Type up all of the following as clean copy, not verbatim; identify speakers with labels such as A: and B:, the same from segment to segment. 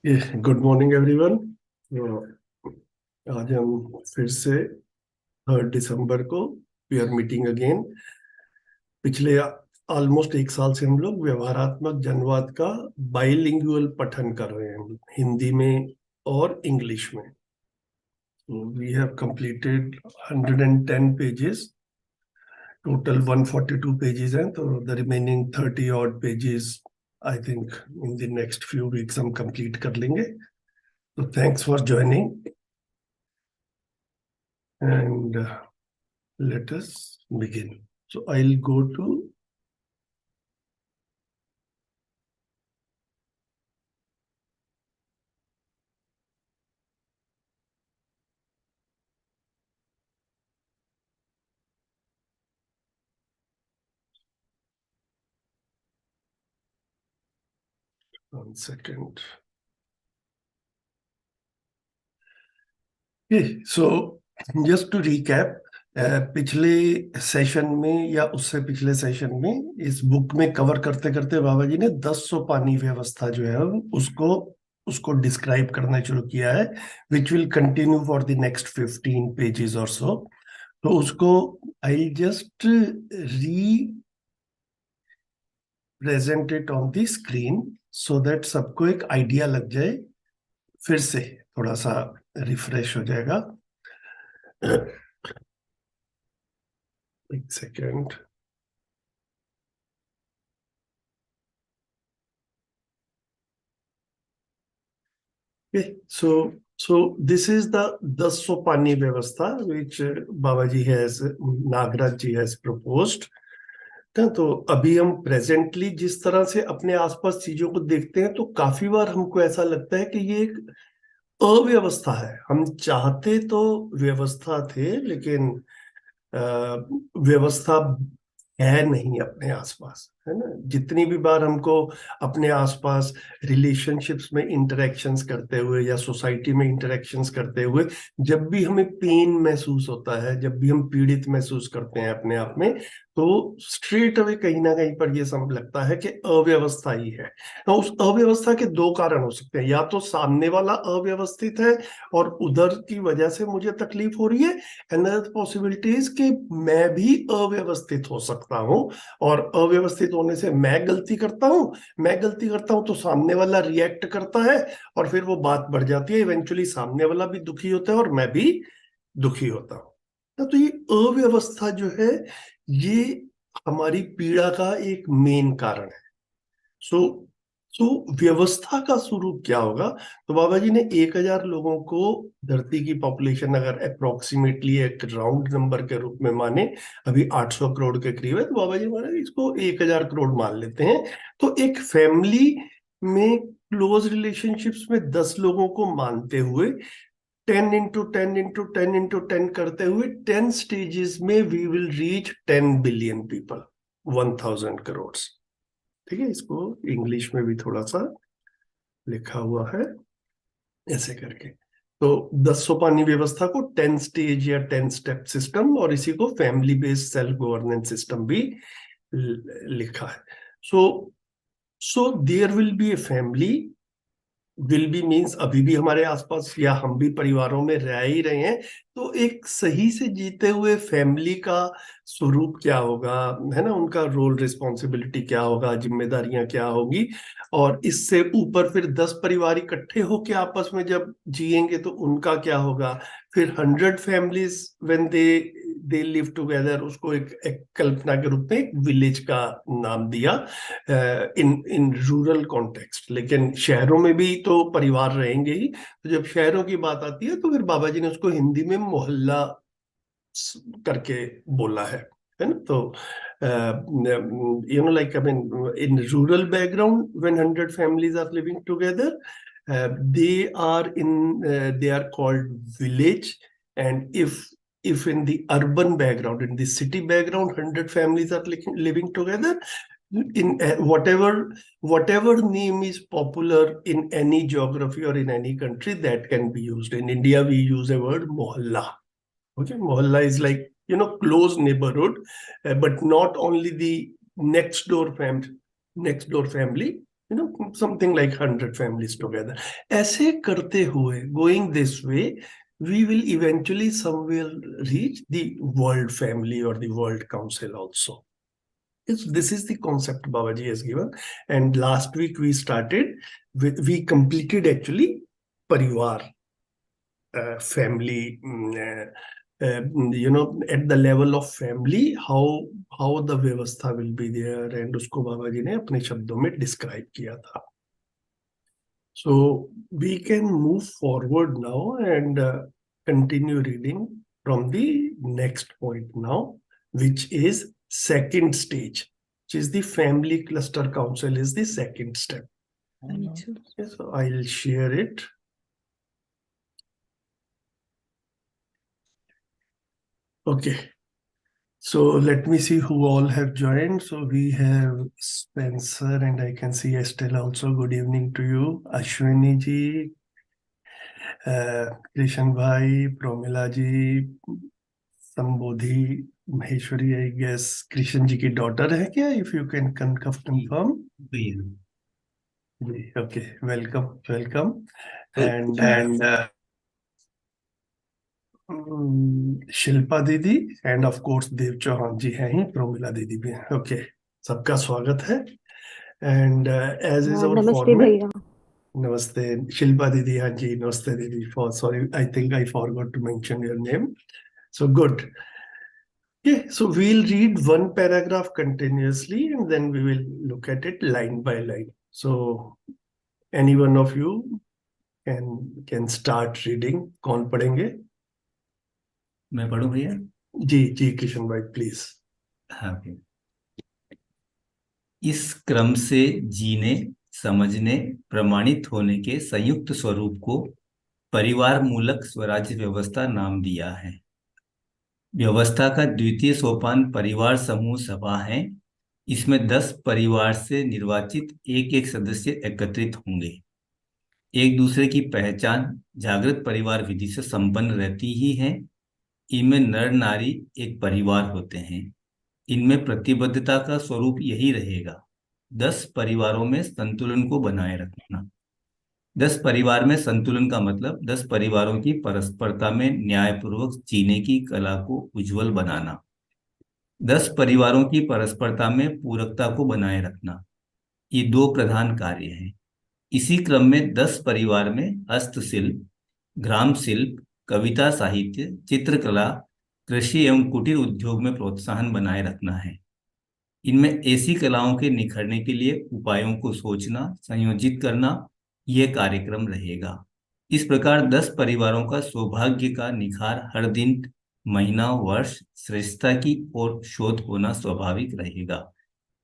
A: Good morning everyone. आज हम फिर से 3 दिसंबर को वी आर मीटिंग अगेन। पिछले ऑलमोस्ट 1 साल से हम लोग व्यवहारात्मक जनवाद का बाइलिंगुअल पठन कर रहे हैं, हिंदी में और इंग्लिश में। We have completed 110 pages, total 142 pages हैं, तो the remaining 30 odd pages I think in the next few weeks हम कंप्लीट कर लेंगे। So thanks for joining, and let us begin. So I'll go to one second. Okay, so just to recap, पिछले session में या उससे पिछले session में इस बुक में कवर करते करते बाबा जी ने 10 सोपानी व्यवस्था जो है उसको डिस्क्राइब करना शुरू किया है, which will continue for the next 15 pages और सो। तो उसको I just present it on the screen so that सबको एक आइडिया लग जाए, फिर से थोड़ा सा रिफ्रेश हो जाएगा। एक second. So this is the 10 सोपानी व्यवस्था which Babaji has, Nagraj ji has proposed। तो अभी हम प्रेजेंटली जिस तरह से अपने आसपास चीजों को देखते हैं, तो काफी बार हमको ऐसा लगता है कि ये एक अव्यवस्था है। हम चाहते तो व्यवस्था थे, लेकिन व्यवस्था है नहीं अपने आसपास, है ना। जितनी भी बार हमको अपने आसपास रिलेशनशिप्स में इंटरेक्शंस करते हुए या सोसाइटी में इंटरेक्शंस करते हुए जब भी हमें पेन महसूस होता है, जब भी हम पीड़ित महसूस करते हैं अपने आप में, तो स्ट्रेट अवे कहीं ना कहीं पर ये सब लगता है कि अव्यवस्था ही है। तो उस अव्यवस्था के 2 कारण हो सकते हैं, या तो सामने वाला अव्यवस्थित है और उधर की वजह से मुझे तकलीफ हो रही है। अनदर पॉसिबिलिटी इज कि मैं भी अव्यवस्थित हो सकता हूं, और अव्यवस्थित होने से मैं गलती करता हूं तो सामने वाला रिएक्ट करता है, और फिर वो बात बढ़ जाती है। इवेंचुअली सामने वाला भी दुखी होता है और मैं भी दुखी होता हूं। तो ये अव्यवस्था जो है, ये हमारी पीड़ा का एक मेन कारण है। सो व्यवस्था का स्वरूप क्या होगा? तो बाबा जी ने 1000 लोगों को, धरती की पॉपुलेशन अगर अप्रोक्सीमेटली एक राउंड नंबर के रूप में माने, अभी 800 करोड़ के करीब है, तो बाबा जी माने इसको 1000 करोड़ मान लेते हैं। तो एक फैमिली में क्लोज रिलेशनशिप्स में 10 लोगों को मानते हुए 10 इंटू 10 इंटू 10 इंटू 10 करते हुए 10 स्टेजेस में we will reach 10 billion people, 1000 crore. ठीक है, इसको इंग्लिश में भी थोड़ा सा लिखा हुआ है ऐसे करके। तो 10 सोपानी व्यवस्था को 10 स्टेज या 10 स्टेप सिस्टम, और इसी को family based self governance system भी लिखा है। So there will be a family. Will be means अभी भी हमारे आसपास या हम भी परिवारों में रह ही रहे हैं, तो एक सही से जीते हुए फैमिली का स्वरूप क्या होगा, है ना, उनका रोल रिस्पॉन्सिबिलिटी क्या होगा, जिम्मेदारियां क्या होगी। और इससे ऊपर फिर 10 परिवार इकट्ठे होके आपस में जब जिएंगे तो उनका क्या होगा। फिर 100 families when they live together, उसको एक कल्पना के रूप में एक विलेज का नाम दिया इन रूरल कॉन्टेक्स्ट। लेकिन शहरों में भी तो परिवार रहेंगे ही, तो जब शहरों की बात आती है तो फिर बाबा जी ने उसको हिंदी में मोहल्ला करके बोला है ना। तो like I mean, in rural background, when 100 families are living together, they are called village. And if in the urban background, in the city background, 100 families are living together, in whatever name is popular in any geography or in any country, that can be used. In India, we use a word mohalla. Okay, mohalla is like, close neighborhood, but not only the next door family, something like 100 families together. ऐसे करते हुए, going this way, we will eventually somewhere reach the world family or the world council also. This is the concept Babaji has given. And last week we started, we completed actually Parivar, family, at the level of family, how the व्यवस्था will be there, and उसको बाबा जी ने अपने शब्दों में describe किया था. So we can move forward now and continue reading from the next point now, which is second stage, which is the family cluster council is the second step. So I'll share it. Okay. So let me see who all have joined. So we have Spencer, and I can see Estelle also. Good evening to you. Ashwini ji, Krishan bhai, Promila ji, Sambodhi Maheshwari, I guess Krishan ji की daughter है क्या? If you can confirm. Okay, welcome. And Shilpa दीदी and of course देव चौहान जी हैं ही, प्रोमिला दीदी भी हैं. Okay, सबका स्वागत है. And as is our format. नमस्ते शिल्पा दीदी. हाँ जी, नमस्ते दीदी. For sorry, I think I forgot to mention your name. So good. Okay, so we'll read one paragraph continuously and then we will look at it line by line. So any one of you can start reading. कौन पढ़ेंगे?
B: मैं पढ़ूं भैया?
A: जी किशन भाई please.
B: हाँ. इस क्रम से जीने, समझने, प्रमाणित होने के संयुक्त स्वरूप को परिवार मूलक स्वराज्य व्यवस्था नाम दिया है. व्यवस्था का द्वितीय सोपान परिवार समूह सभा है. इसमें 10 परिवार से निर्वाचित एक सदस्य एकत्रित होंगे. एक दूसरे की पहचान जागृत परिवार विधि से संपन्न रहती ही है. इनमें नर नारी एक परिवार होते हैं. इनमें प्रतिबद्धता का स्वरूप यही रहेगा, 10 परिवारों में संतुलन को बनाए रखना. 10 परिवार में संतुलन का मतलब 10 परिवारों की परस्परता में न्यायपूर्वक जीने की कला को उज्जवल बनाना. 10 परिवारों की परस्परता में पूरकता को बनाए रखना. ये 2 प्रधान कार्य हैं. इसी क्रम में 10 परिवार में हस्तशिल्प, ग्राम शिल्प, कविता साहित्य, चित्रकला, कृषि एवं कुटीर उद्योग में प्रोत्साहन बनाए रखना है. इनमें ऐसी कलाओं के निखरने के लिए उपायों को सोचना, संयोजित करना, यह कार्यक्रम रहेगा. इस प्रकार 10 परिवारों का सौभाग्य का निखार हर दिन, महीना, वर्ष श्रेष्ठता की ओर शोध होना स्वाभाविक रहेगा.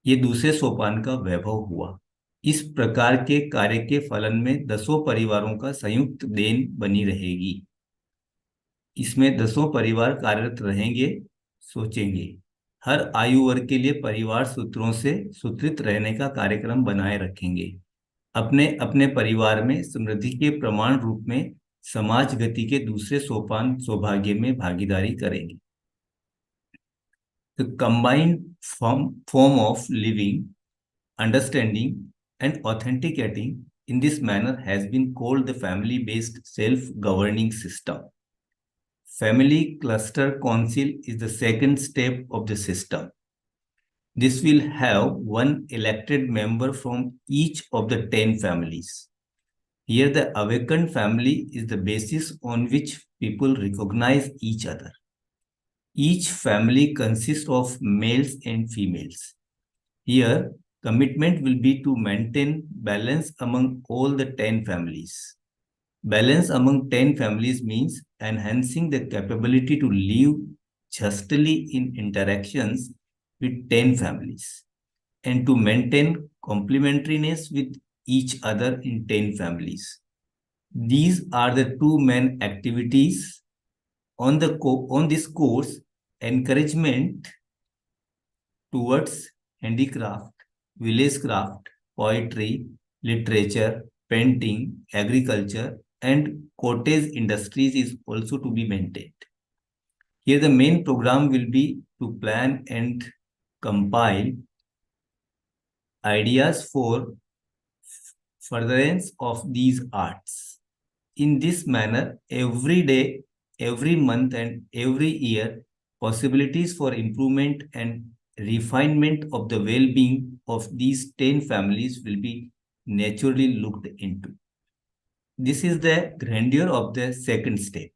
B: ये दूसरे सोपान का वैभव हुआ. इस प्रकार के कार्य के फलन में 10 परिवारों का संयुक्त देन बनी रहेगी. इसमें 10 परिवार कार्यरत रहेंगे, सोचेंगे. हर आयु वर्ग के लिए परिवार सूत्रों से सूत्रित रहने का कार्यक्रम बनाए रखेंगे. अपने अपने परिवार में समृद्धि के प्रमाण रूप में समाज गति के दूसरे सोपान सौभाग्य में भागीदारी करेंगे. The combined form of living, understanding and authenticating in this manner has been called the family-based self-governing system. Family Cluster Council is the second step of the system. This will have one elected member from each of the 10 families. Here the awakened family is the basis on which people recognize each other. Each family consists of males and females. Here, commitment will be to maintain balance among all the 10 families. Balance among 10 families means enhancing the capability to live justly in interactions with 10 families and to maintain complementariness with each other in 10 families. These are the 2 main activities on this course: encouragement towards handicraft, village craft, poetry, literature, painting, agriculture, and cottage industries is also to be maintained. Here the main program will be to plan and compile ideas for furtherance of these arts. In this manner, every day, every month, and every year, possibilities for improvement and refinement of the well-being of these 10 families will be naturally looked into. This is the grandeur of the second step.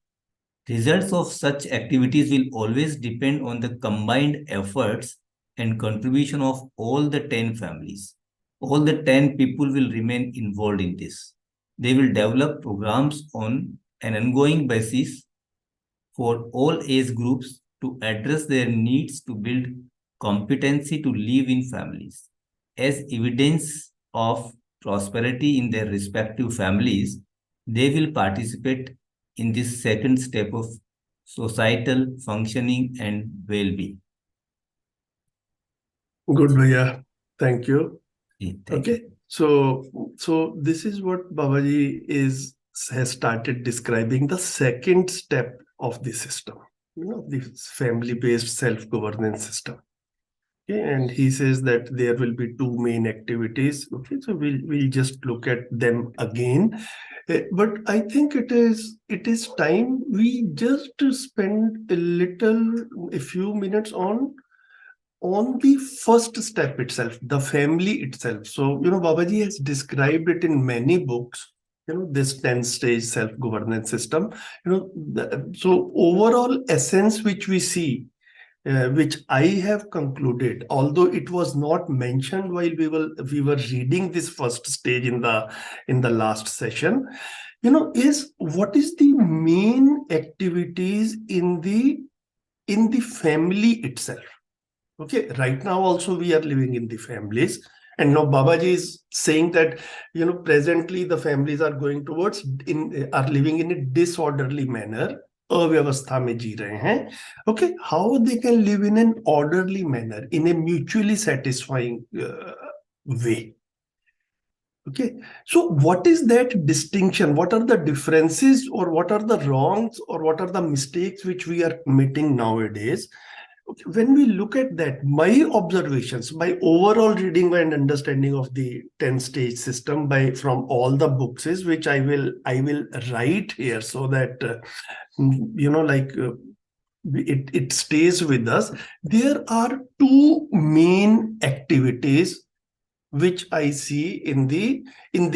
B: Results of such activities will always depend on the combined efforts and contribution of all the 10 families. All the 10 people will remain involved in this. They will develop programs on an ongoing basis for all age groups to address their needs to build competency to live in families. As evidence of prosperity in their respective families, they will participate in this second step of societal functioning and well-being.
A: Good, Bhaiya. Thank you.
B: Thank you.
A: Okay. So this is what Babaji has started describing the second step of the system, this family-based self-governance system. Okay, and he says that there will be two main activities. Okay, so we'll just look at them again. But I think it is time we just spend a few minutes on the first step itself, the family itself. So, Babaji has described it in many books, this 10-stage self-governance system. So overall essence which we see, which I have concluded, although it was not mentioned while we were reading this first stage in the last session, is what is the main activities in the family itself. Okay, right now also we are living in the families, and now Babaji is saying that presently the families are living in a disorderly manner. अव्यवस्था में जी रहे हैं. Okay, how they can live in an orderly manner, in a mutually satisfying way. Okay, so what is that distinction? What are the differences, or what are the wrongs, or what are the mistakes which we are committing nowadays? Okay, when we look at that, my observations, my overall reading and understanding of the 10-stage system from all the books is, which I will write here so that it stays with us. There are two main activities which I see in the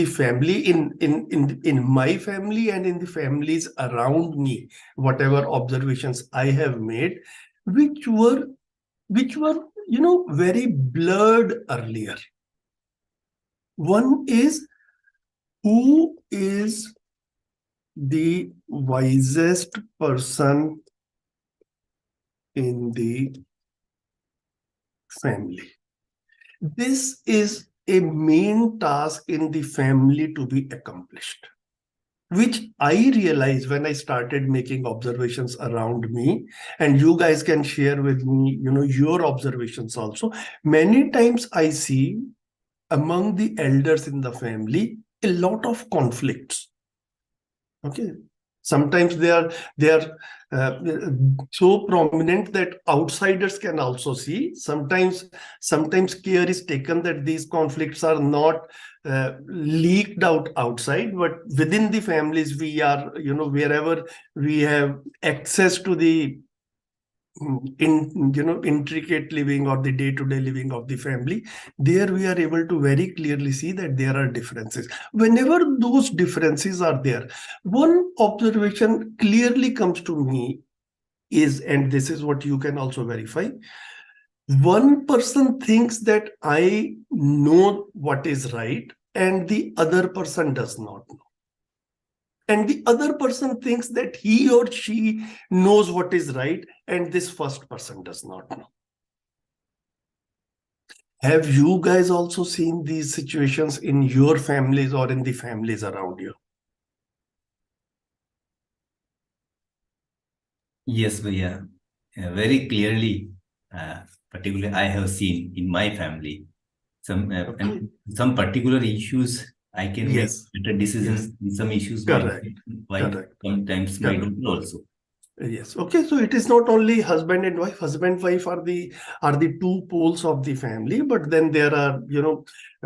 A: family, in my family, and in the families around me, whatever observations I have made, which were very blurred earlier. One is, who is the wisest person in the family? This is a main task in the family to be accomplished, which I realized when I started making observations around me, and you guys can share with me, your observations also. Many times I see among the elders in the family a lot of conflicts. Okay, sometimes they are so prominent that outsiders can also see. Sometimes care is taken that these conflicts are not leaked outside, but within the families we are, wherever we have access to the intricate living or the day-to-day living of the family, there we are able to very clearly see that there are differences. Whenever those differences are there, one observation clearly comes to me is, and this is what you can also verify, one person thinks that I know what is right and the other person does not know. And the other person thinks that he or she knows what is right, and this first person does not know. Have you guys also seen these situations in your families or in the families around you?
B: Yes, Bhaiya. Very clearly, particularly I have seen in my family and some particular issues. I can make better decisions in some issues.
A: Correct.
B: Sometimes my daughter also.
A: Yes. Okay. So it is not only husband and wife. Husband and wife are the two poles of the family. But then there are,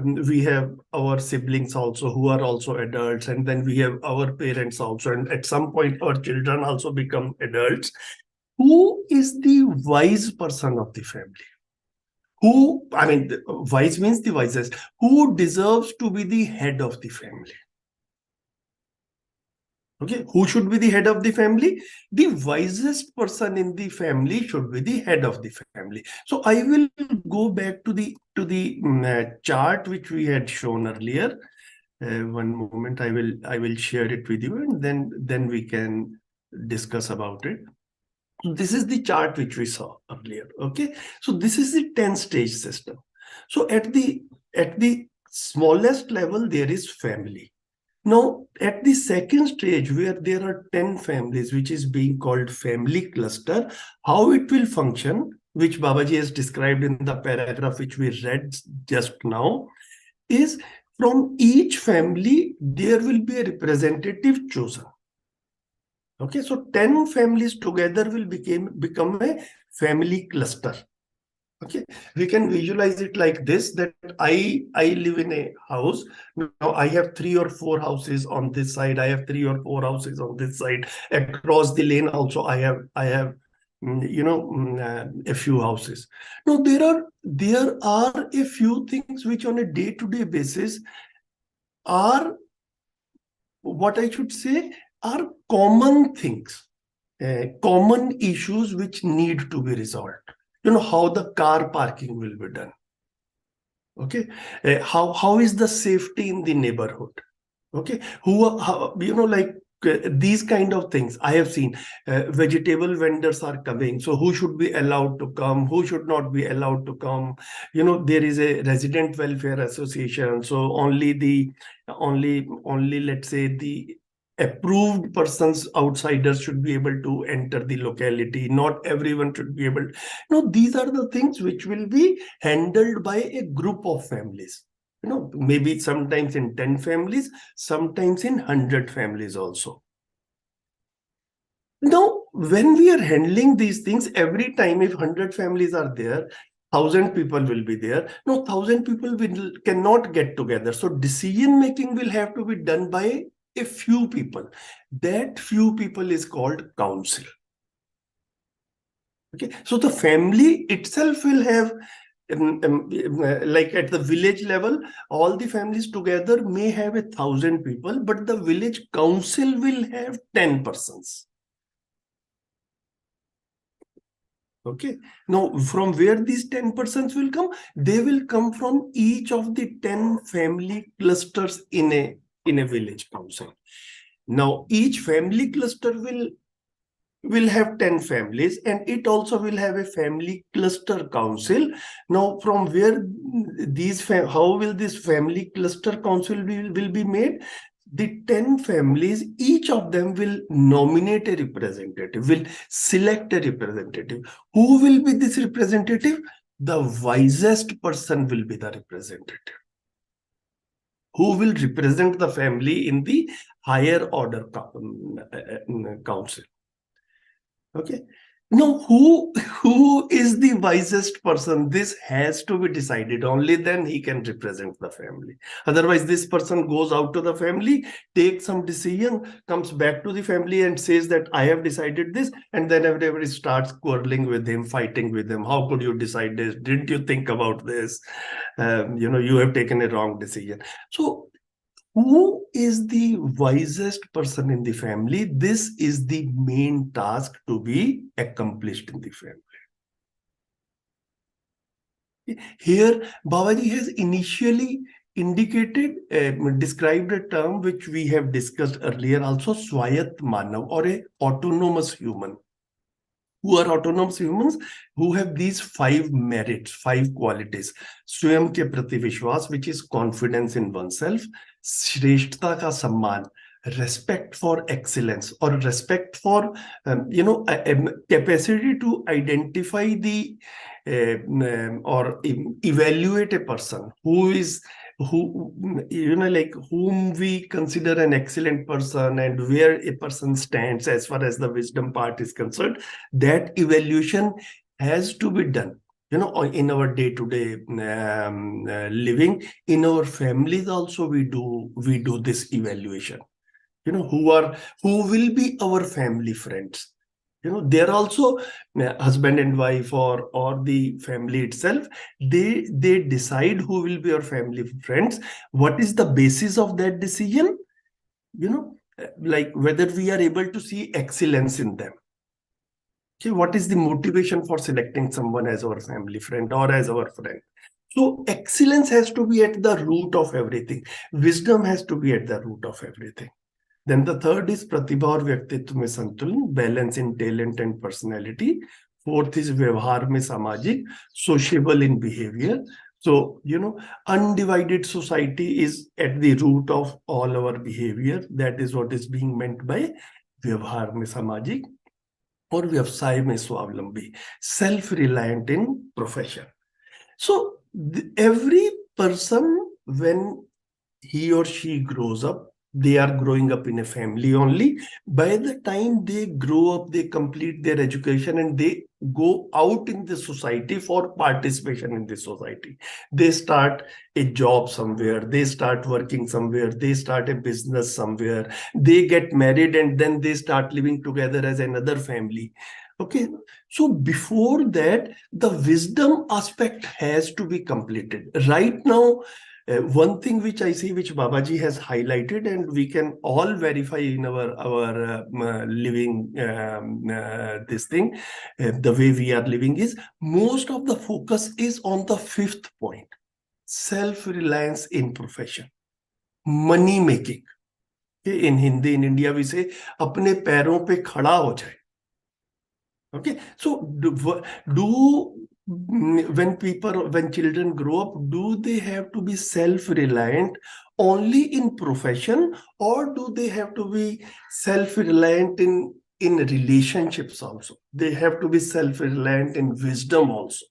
A: we have our siblings also who are also adults, and then we have our parents also, and at some point our children also become adults. Who is the wise person of the family? Who, I mean, wise means the wisest. Who deserves to be the head of the family? Okay, who should be the head of the family? The wisest person in the family should be the head of the family. So I will go back to the chart which we had shown earlier. One moment, I will share it with you, and then we can discuss about it. This is the chart which we saw earlier. Okay, so this is the 10-stage system. So at the smallest level there is family. Now, at the second stage, where there are 10 families, which is being called family cluster, how it will function, which Babaji has described in the paragraph which we read just now, is from each family, there will be a representative chosen. Okay, so 10 families together will become a family cluster. Okay, we can visualize it like this, that I live in a house. Now I have 3 or 4 houses on this side. I have 3 or 4 houses on this side. Across the lane also I have a few houses. Now there are a few things which on a day-to-day basis are, what I should say, are common things, common issues which need to be resolved. How the car parking will be done. Okay, how is the safety in the neighborhood? Okay, like these kind of things I have seen. Vegetable vendors are coming, so who should be allowed to come, who should not be allowed to come? There is a resident welfare association, so only let's say the approved persons, outsiders, should be able to enter the locality. Not everyone should be able. These are the things which will be handled by a group of families. Maybe sometimes in 10 families, sometimes in 100 families also. Now, when we are handling these things, every time, if 100 families are there, 1,000 people will be there. No, 1,000 people cannot get together. So decision making will have to be done by a few people. That few people is called council. Okay, so the family itself will have, like at the village level, all the families together may have 1,000 people, but the village council will have 10 persons. Okay, now from where these 10 persons will come? They will come from each of the 10 family clusters in a village council. Now each family cluster will have 10 families, and it also will have a family cluster council. Now from where how will this family cluster council will be made? The 10 families, each of them will nominate a representative, will select a representative. Who will be this representative? The wisest person will be the representative, who will represent the family in the higher order council. Okay. Now, who is the wisest person? This has to be decided. Only then he can represent the family. Otherwise, this person goes out to the family, takes some decision, comes back to the family and says that I have decided this, and then everybody starts quarreling with him, fighting with him. How could you decide this? Didn't you think about this? You have taken a wrong decision. So who is the wisest person in the family? This is the main task to be accomplished in the family. Here, Babaji has initially described a term which we have discussed earlier also, Swayat Manav, or a autonomous human. Who are autonomous humans? Who have these 5 merits, 5 qualities. स्वयं के प्रति विश्वास, which is confidence in oneself. श्रेष्ठता का सम्मान, respect for excellence, or respect for capacity to identify the or evaluate a person who is who, like whom we consider an excellent person and where a person stands as far as the wisdom part is concerned, that evaluation has to be done. In our day-to-day living, in our families also we do this evaluation. Who will be our family friends. They're also husband and wife or the family itself. They decide who will be our family friends. What is the basis of that decision? Like whether we are able to see excellence in them. Okay, what is the motivation for selecting someone as our family friend or as our friend? So excellence has to be at the root of everything. Wisdom has to be at the root of everything. Then the third is Pratibha और व्यक्तित्व में संतुलन, balance in talent and personality. Fourth is व्यवहार में सामाजिक, sociable in behavior. So, undivided society is at the root of all our behavior. That is what is being meant by व्यवहार में सामाजिक. और व्यवसाय में स्वावलंबी, self-reliant in profession. So every person, when he or she grows up, they are growing up in a family only. By the time they grow up, they complete their education and they go out in the society for participation in the society. They start a job somewhere, they start working somewhere, they start a business somewhere, they get married and then they start living together as another family. Okay, so before that, the wisdom aspect has to be completed. Right now, one thing which I see, which Babaji has highlighted, and we can all verify in our living this thing, the way we are living, is most of the focus is on the fifth point: self-reliance in profession, money making. In Hindi, in India, we say अपने पैरों पे खड़ा हो जाए. Okay, so when children grow up, do they have to be self-reliant only in profession, or do they have to be self-reliant in relationships also? They have to be self-reliant in wisdom also.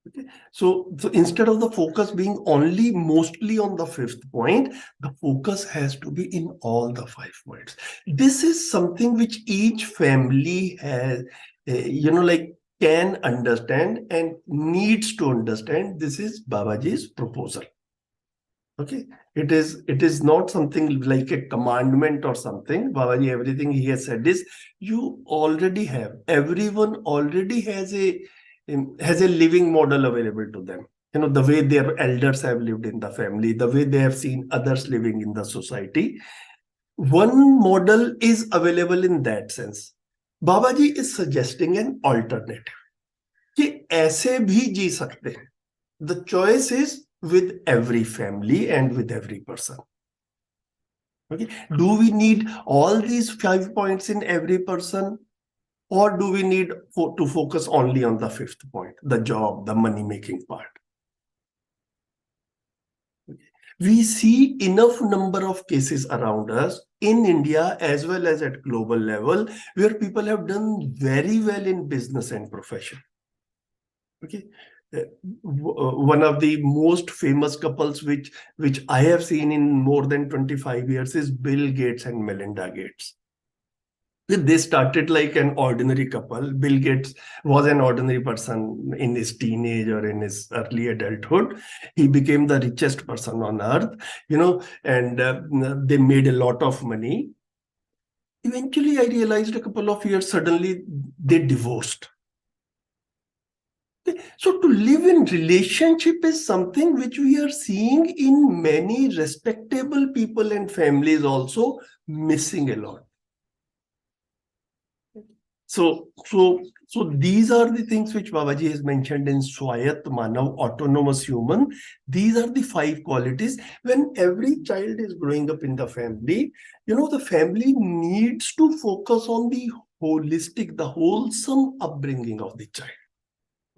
A: Okay. So instead of the focus being mostly on the fifth point, the focus has to be in all the 5 points. This is something which each family has, like can understand and needs to understand. This is Babaji's proposal. Okay, it is not something like a commandment or something. Babaji, everything he has said is you already have. Everyone already has a living model available to them. The way their elders have lived in the family, the way they have seen others living in the society. One model is available in that sense. Babaji is suggesting an alternative. कि ऐसे भी जी सकते हैं. The choice is with every family and with every person. Okay, do we need all these 5 points in every person, or do we need to focus only on the fifth point, the job, the money making part? Okay. We see enough number of cases around us in India as well as at global level where people have done very well in business and profession. Okay, one of the most famous couples which I have seen in more than 25 years is Bill Gates and Melinda Gates. They started like an ordinary couple. Bill Gates was an ordinary person in his teenage or in his early adulthood. He became the richest person on earth, and they made a lot of money. Eventually, I realized a couple of years, suddenly they divorced. So to live in relationship is something which we are seeing in many respectable people and families also missing a lot. So these are the things which Babaji has mentioned in Swayat Manav, autonomous human. These are the 5 qualities. When every child is growing up in the family, the family needs to focus on the holistic, the wholesome upbringing of the child.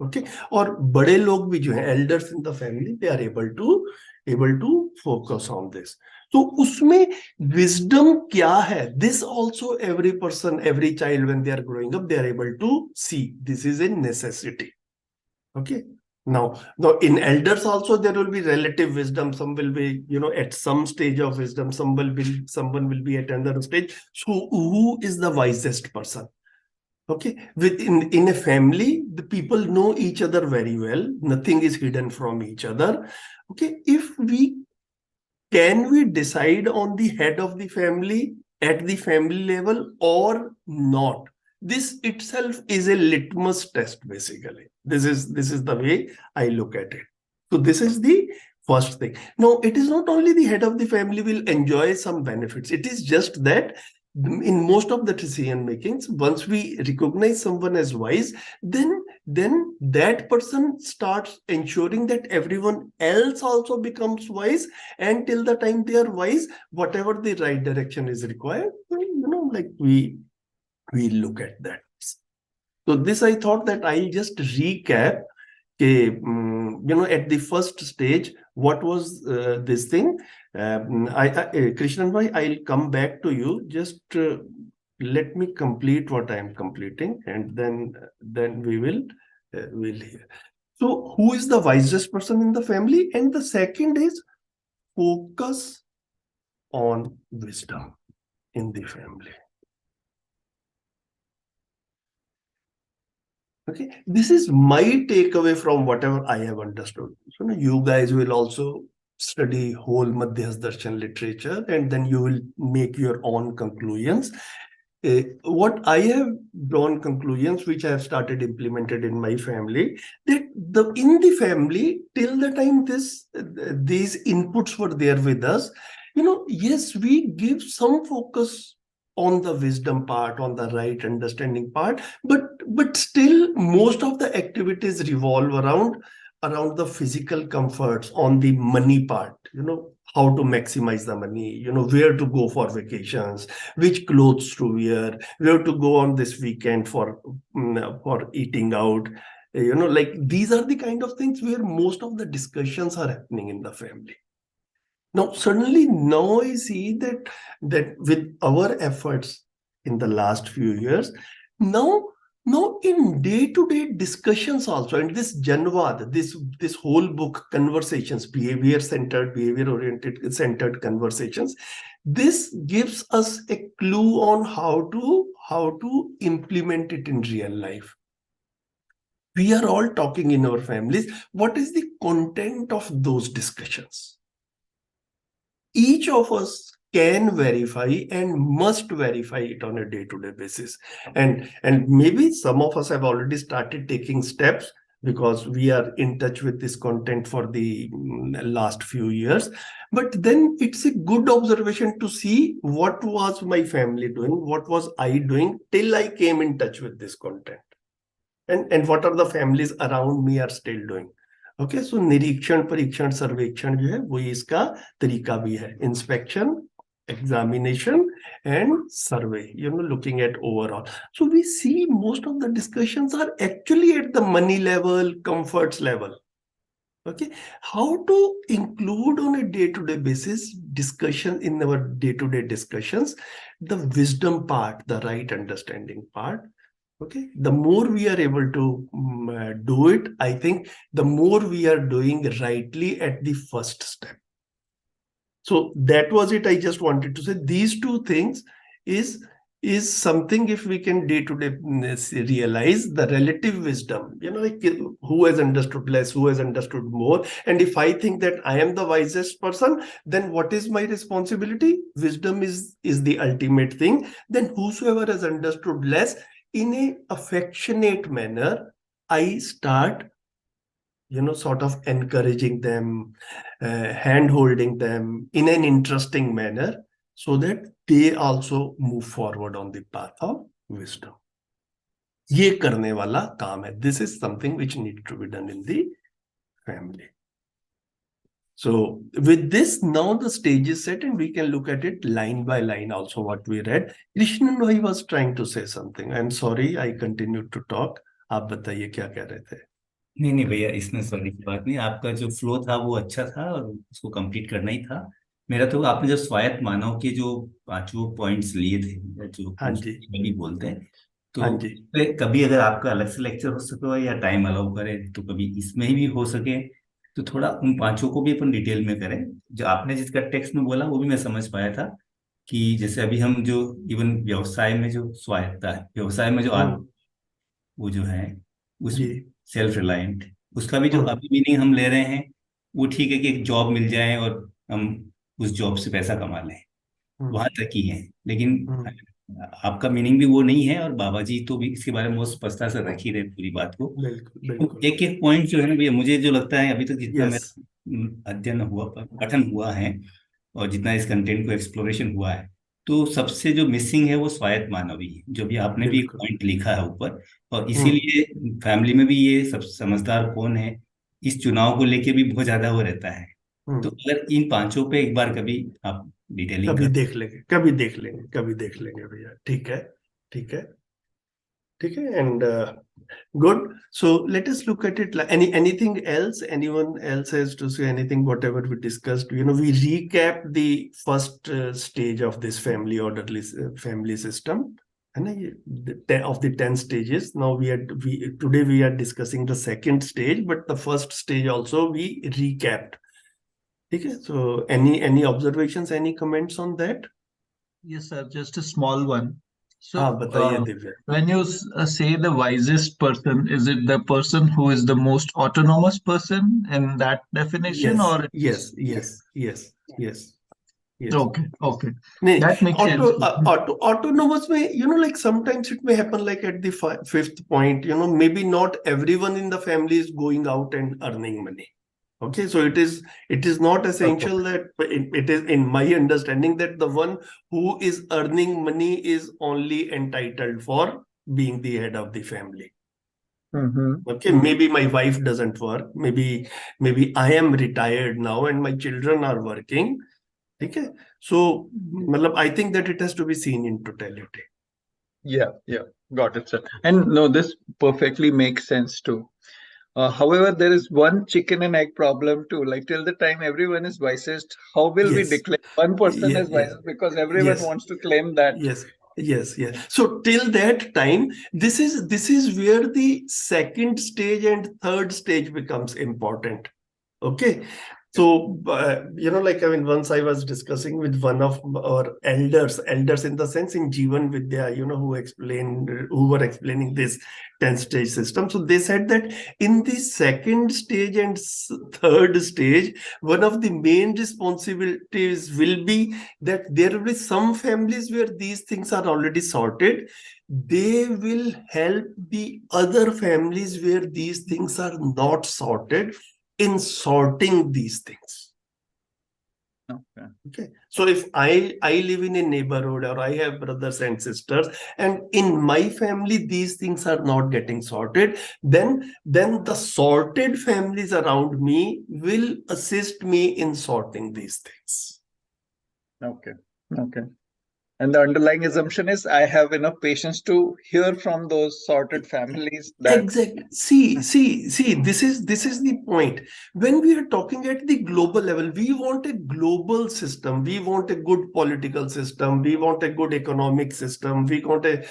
A: Okay, और बड़े लोग भी जो हैं, elders in the family, they are able to focus on this. तो उसमें wisdom क्या है? This also every person, every child, when they are growing up, they are able to see. This is a necessity. Okay. Now, in elders also there will be relative wisdom. Some will be, at some stage of wisdom. Someone will be at another stage. So, who is the wisest person? Okay, in a family, the people know each other very well. Nothing is hidden from each other. Okay, if we decide on the head of the family at the family level or not? This itself is a litmus test, basically. This is the way I look at it. So this is the first thing. Now, it is not only the head of the family will enjoy some benefits. It is just that in most of the decision makings, once we recognize someone as wise, then that person starts ensuring that everyone else also becomes wise, and till the time they are wise, whatever the right direction is required, like we look at that. So this, I thought that I'll just recap. At the first stage, what was this thing? Krishnan bhai, I'll come back to you. Just let me complete what I am completing, and then we'll hear. So, who is the wisest person in the family? And the second is focus on wisdom in the family. Okay, this is my takeaway from whatever I have understood. So you guys will also study whole Madhyas Darshan literature, and then you will make your own conclusions. What I have drawn conclusions, which I have started implemented in my family, that in the family, till the time these inputs were there with us, yes, we give some focus on the wisdom part, on the right understanding part, but still most of the activities revolve around the physical comforts, on the money part, how to maximize the money, where to go for vacations, which clothes to wear, where to go on this weekend for eating out. Like these are the kind of things where most of the discussions are happening in the family. Now, suddenly, now I see that with our efforts in the last few years, now in day-to-day discussions also, and this Janvaad, this whole book, conversations, behavior-centered, behavior-oriented centered conversations, this gives us a clue on how to implement it in real life. We are all talking in our families. What is the content of those discussions? Each of us can verify and must verify it on a day-to-day basis. And maybe some of us have already started taking steps because we are in touch with this content for the last few years. But then it's a good observation to see what was my family doing, what was I doing till I came in touch with this content. And what are the families around me are still doing. Okay, so निरीक्षण, परीक्षण, सर्वेक्षण जो है वही इसका तरीका भी है. Inspection, examination, and survey, looking at overall. So we see most of the discussions are actually at the money level, comforts level. Okay, how to include on a day-to-day basis discussion in our day-to-day discussions, the wisdom part, the right understanding part. Okay, the more we are able to do it, I think the more we are doing rightly at the first step. So that was it. I just wanted to say these two things is something, if we can day to day realize the relative wisdom, like who has understood less, who has understood more. And if I think that I am the wisest person, then what is my responsibility? Wisdom is the ultimate thing. Then whosoever has understood less, in a affectionate manner, I start, sort of encouraging them, hand-holding them in an interesting manner so that they also move forward on the path of wisdom. ये करने वाला काम है. This is something which needs to be done in the family. So with this, now the stage is set and we can look at it line by line also what we read. Krishnan bhai was trying to say something. I'm sorry, I continued to talk. आप बताइए क्या कह रहे थे?
B: नहीं भैया, इसमें sorry की बात नहीं. आपका जो फ्लो था वो अच्छा था और उसको कंप्लीट करना ही था. मेरा तो आपने जो स्वायत्त मानव के जो 5 पॉइंट्स लिए थे, जो
A: हाँ जी,
B: बोलते हैं, तो
A: हाँ जी।
B: कभी अगर आपका अलग से लेक्चर हो सके या टाइम अलाउ करे तो कभी इसमें ही भी हो सके तो थोड़ा उन पांचों को भी अपन डिटेल में करें। जो आपने जिसका टेक्स्ट में बोला वो भी मैं समझ पाया था कि जैसे अभी हम जो इवन व्यवसाय में जो स्वायत्ता है, व्यवसाय में जो
A: हम्म।
B: वो जो है उस
A: जी।
B: सेल्फ रिलायंट, उसका भी जो
A: हम्म।
B: अभी मीनिंग हम ले रहे हैं वो ठीक है कि एक जॉब मिल जाए और हम उस जॉब से पैसा कमा लें,
A: हम्म।
B: वहां तक ही है। लेकिन
A: हम्म।
B: आपका मीनिंग भी वो नहीं है और बाबा जी तो भी इसके बारे में बहुत स्पष्टता से रख ही रहे पूरी बात को।
A: बिल्कुल बिल्कुल।
B: एक एक पॉइंट जो है ना भैया, मुझे जो लगता है अभी तक जितना
A: यस।
B: मेरा अध्ययन हुआ, पठन हुआ है और जितना इस कंटेंट को एक्सप्लोरेशन हुआ है, तो सबसे जो मिसिंग है वो स्वायत्त मानवी है, जो भी आपने भी एक
A: बिल्कुल।
B: पॉइंट लिखा है ऊपर। और
A: हम्म।
B: इसीलिए फैमिली में भी ये सब समझदार कौन है, इस चुनाव को लेके भी बहुत ज्यादा वो रहता है। तो
A: हम्म।
B: अगर इन पांचों पे एक बार कभी आप डिटेलिंग
A: कभी
B: कर।
A: देख लेंगे, कभी देख लेंगे, कभी देख लेंगे भैया। ठीक है। ठीक है। ठीक है। And good. So let us look at it like anything else. Anyone else has to say anything? Whatever we discussed, we recap the first stage of this family orderly family system, and of the 10 stages. Now today we are discussing the second stage, but the first stage also we recapped. Okay. So any observations, any comments on that?
C: Yes, sir. Just a small one.
A: हाँ,
C: So,
A: बताइए Divya.
C: when you say the wisest person, is it the person who is the most autonomous person in that definition,
A: Yes,
C: or it
A: yes,
C: is?
A: yes, yes, yes, yes.
C: Okay, okay.
A: नहीं,
C: That makes sense.
A: autonomous में, like sometimes it may happen like at the fifth point, maybe not everyone in the family is going out and earning money. Okay, so it is not
C: Okay.
A: essential that it is in my understanding that the one who is earning money is only entitled for being the head of the family.
C: Mm-hmm.
A: Okay, maybe my wife doesn't work, maybe I am retired now and my children are working. Okay, so I think that it has to be seen in totality.
C: Yeah, yeah. Got it, sir. And no, this perfectly makes sense too. However, there is one chicken and egg problem too. Like till the time everyone is wisest, how will we
A: Yes.
C: declare one person
A: Yes.
C: as
A: Yes.
C: wisest? Because everyone
A: Yes.
C: wants to claim that.
A: Yes. Yes. Yes. So till that time, this is where the second stage and third stage becomes important. Okay. So, once I was discussing with one of our elders in the sense in Jivan Vidya, who were explaining this 10-stage system. So they said that in the second stage and third stage, one of the main responsibilities will be that there will be some families where these things are already sorted. They will help the other families where these things are not sorted in sorting these things. Okay. So if I live in a neighborhood or I have brothers and sisters, and in my family these things are not getting sorted, then the sorted families around me will assist me in sorting these things.
C: Okay. Okay. And the underlying assumption is I have enough patience to hear from those sorted families that.
A: Exactly. See, this is the point. When we are talking at the global level, we want a global system. We want a good political system. We want a good economic system. We want a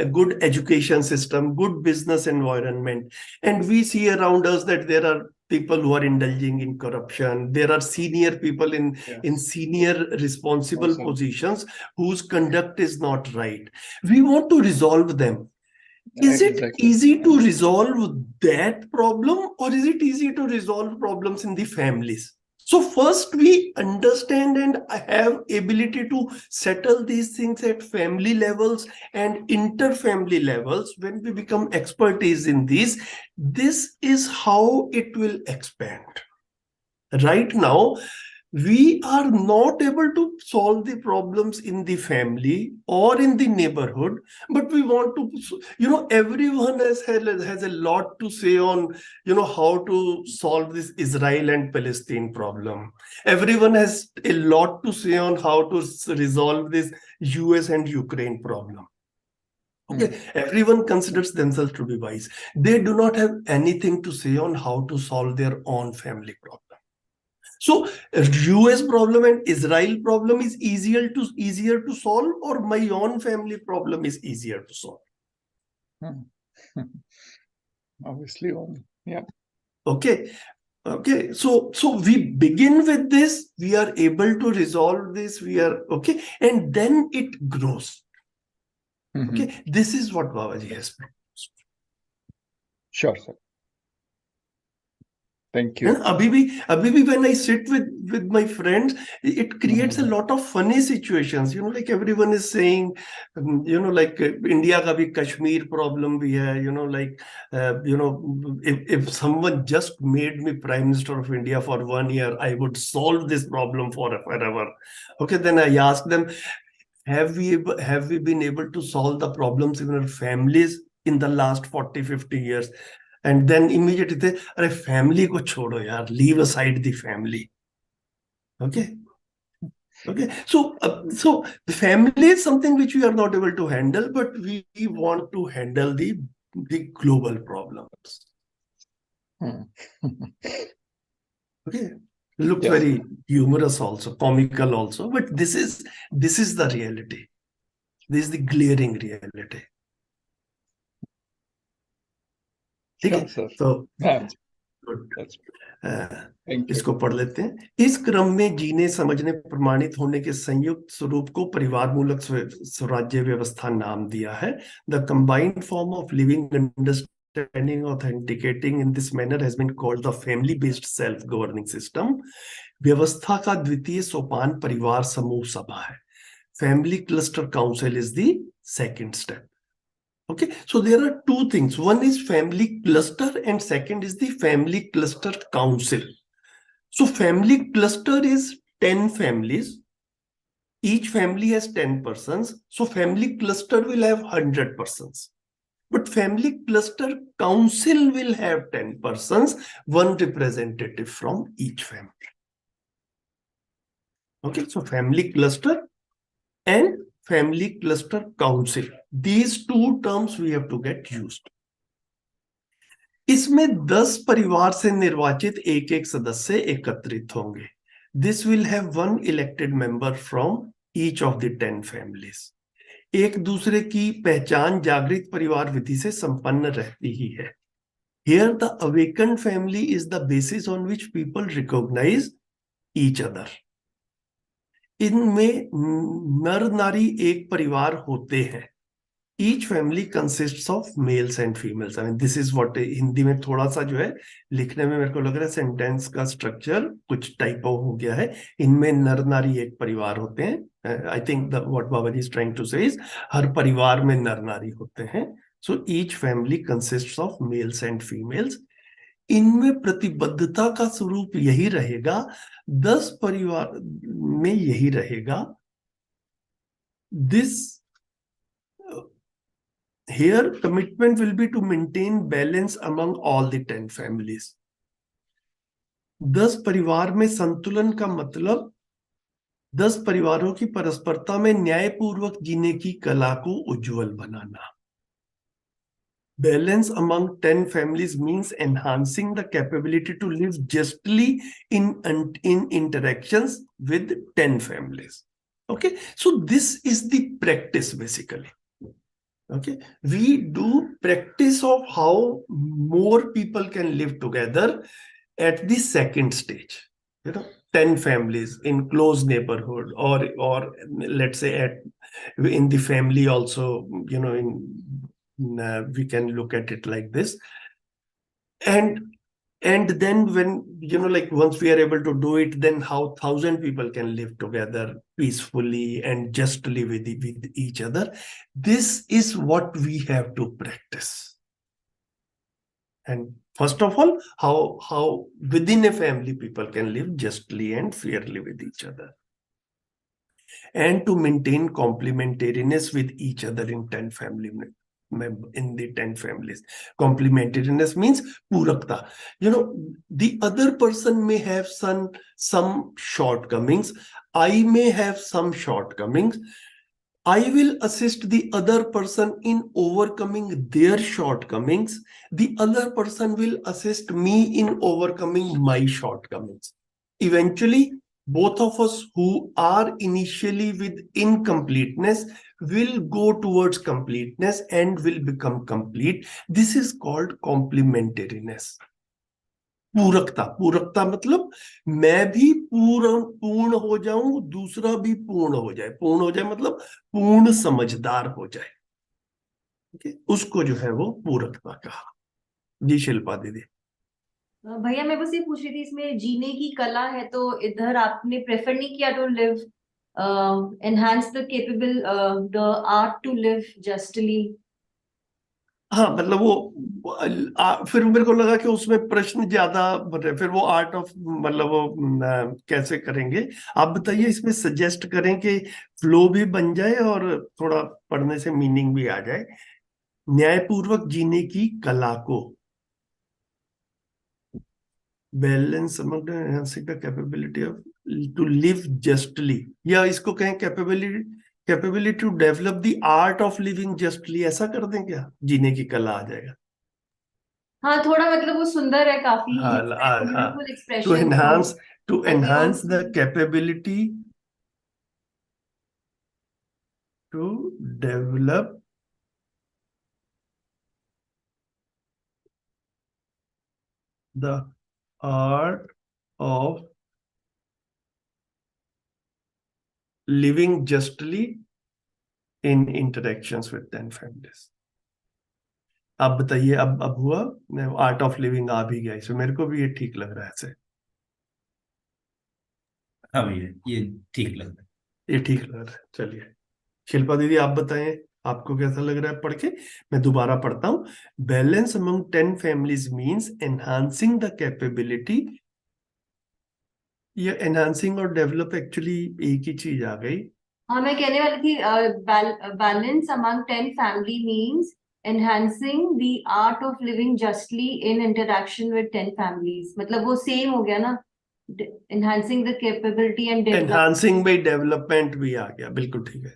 A: good education system, good business environment. And we see around us that there are people who are indulging in corruption. There are senior people in senior responsible positions whose conduct is not right. We want to resolve them. Is it easy to resolve that problem, or is it easy to resolve problems in the families? So first we understand and have ability to settle these things at family levels and inter-family levels. When we become expertise in these, this is how it will expand. Right now, we are not able to solve the problems in the family or in the neighborhood, but we want to, everyone has a lot to say on, how to solve this Israel and Palestine problem. Everyone has a lot to say on how to resolve this US and Ukraine problem. Okay, everyone considers themselves to be wise. They do not have anything to say on how to solve their own family problem. So US problem and Israel problem is easier to solve, or my own family problem is easier to solve?
C: Obviously, yeah.
A: Okay. Okay, so we begin with this, we are able to resolve this, we are okay, and then it grows. Okay, this is what Babaji has proposed.
C: Sure, sir. Thank you.
A: And abhi when I sit with my friends, it creates a lot of funny situations. Like everyone is saying, like India ka bhi Kashmir problem bhi hai. Like if someone just made me Prime Minister of India for 1 year, I would solve this problem forever. Okay, then I ask them, have we been able to solve the problems in our families in the last 40-50 years? And then immediately they, अरे family को छोड़ो यार, leave aside the family. Okay. So the family is something which we are not able to handle, but we want to handle the global problems. Okay. Looks very humorous also, comical also, but this is the reality. This is the glaring reality. ठीक है, तो इसको पढ़ लेते हैं। इस क्रम में जीने समझने प्रमाणित होने के संयुक्त स्वरूप को परिवार मूलक स्वराज्य व्यवस्था नाम दिया है। The combined form of living, understanding, authenticating in this manner has been called the family based self governing system. व्यवस्था का द्वितीय सोपान परिवार समूह सभा है। Family cluster council is the second step. Okay, so there are two things. One is family cluster and second is the family cluster council. So family cluster is 10 families. Each family has 10 persons. So family cluster will have 100 persons. But family cluster council will have 10 persons, one representative from each family. Okay, so family cluster and family cluster council. These two terms we have to get used. इसमें 10 परिवार से निर्वाचित एक सदस्य एकत्रित होंगे. This will have one elected member from each of the 10 families. एक दूसरे की पहचान जागृत परिवार विधि से संपन्न रहती ही है. Here the awakened family is the basis on which people recognize each other. इनमें नर नारी एक परिवार होते हैं. Each family consists of males and females. I mean, this is what Hindi में थोड़ा सा जो है लिखने में मेरे को लग रहा है सेंटेंस का स्ट्रक्चर कुछ टाइपो हो गया है. इनमें नर नारी एक परिवार होते हैं. I think what Babaji is trying to say is हर परिवार में नर नारी होते हैं. So each family consists of males and females. इनमें प्रतिबद्धता का स्वरूप यही रहेगा. 10 परिवार में यही रहेगा. This here commitment will be to maintain balance among all the 10 families. 10 परिवार में संतुलन का मतलब 10 परिवारों की परस्परता में न्यायपूर्वक जीने की कला को उज्जवल बनाना. Balance among 10 families means enhancing the capability to live justly in interactions with 10 families. Okay, so this is the practice basically. Okay, we do practice of how more people can live together at the second stage. 10 families in close neighborhood, or let's say in the family also, we can look at it like this. And then when, like once we are able to do it, then how 1,000 people can live together peacefully and justly with each other. This is what we have to practice. And first of all, how within a family people can live justly and fairly with each other. And to maintain complementariness with each other in 10 family in the 10 families. Complementariness means purakta. The other person may have some shortcomings. I may have some shortcomings. I will assist the other person in overcoming their shortcomings. The other person will assist me in overcoming my shortcomings. Eventually, both of us who are initially with incompleteness will go towards completeness and will become complete. This is called complementariness. पूरकता, पूरकता मतलब मैं भी पूर्ण हो जाऊं, दूसरा भी पूर्ण हो जाए. पूर्ण हो जाए मतलब पूर्ण समझदार हो जाए. उसको जो है वो पूरकता कहा. जी शिल्पा दीदी.
D: भैया मैं बस ये पूछ रही थी, इसमें जीने की कला है तो इधर आपने प्रेफर नहीं किया to live enhance the capable the art to live justly?
A: हाँ मतलब वो फिर मेरे को लगा कि उसमें प्रश्न ज्यादा बन रहे. फिर वो आर्ट ऑफ मतलब वो कैसे करेंगे आप बताइए. इसमें सजेस्ट करें कि फ्लो भी बन जाए और थोड़ा पढ़ने से मीनिंग भी आ जाए. न्यायपूर्वक जीने की कला को balance among enhancing the capability of to live justly, या इसको कहें capability to develop the art of living justly. ऐसा कर दें क्या? जीने की कला आ जाएगा.
D: हाँ थोड़ा मतलब वो सुंदर है काफी,
A: हाँ.
D: Beautiful
A: to
D: expression.
A: Enhance the capability to develop the art of living justly in interactions with 10 families. आप बताइए. अब हुआ आर्ट ऑफ लिविंग आ भी गया इसमें. मेरे को भी ये ठीक लग रहा है ऐसे.
B: हाँ भैया ये ठीक लग रहा है.
A: ये ठीक लग रहा है. चलिए शिल्पा दीदी आप बताएं आपको कैसा लग रहा है पढ़ के. मैं दोबारा पढ़ता हूँ. Balance among 10 families means enhancing the capability. ये एनहांसिंग और डेवलप एक्चुअली एक ही चीज आ गई.
D: हाँ मैं कहने वाली थी balance among 10 family means enhancing the art of living justly in interaction with 10 families. मतलब वो सेम हो गया ना, enhancing the capability and
A: enhancing में डेवलपमेंट भी आ गया. बिल्कुल ठीक है.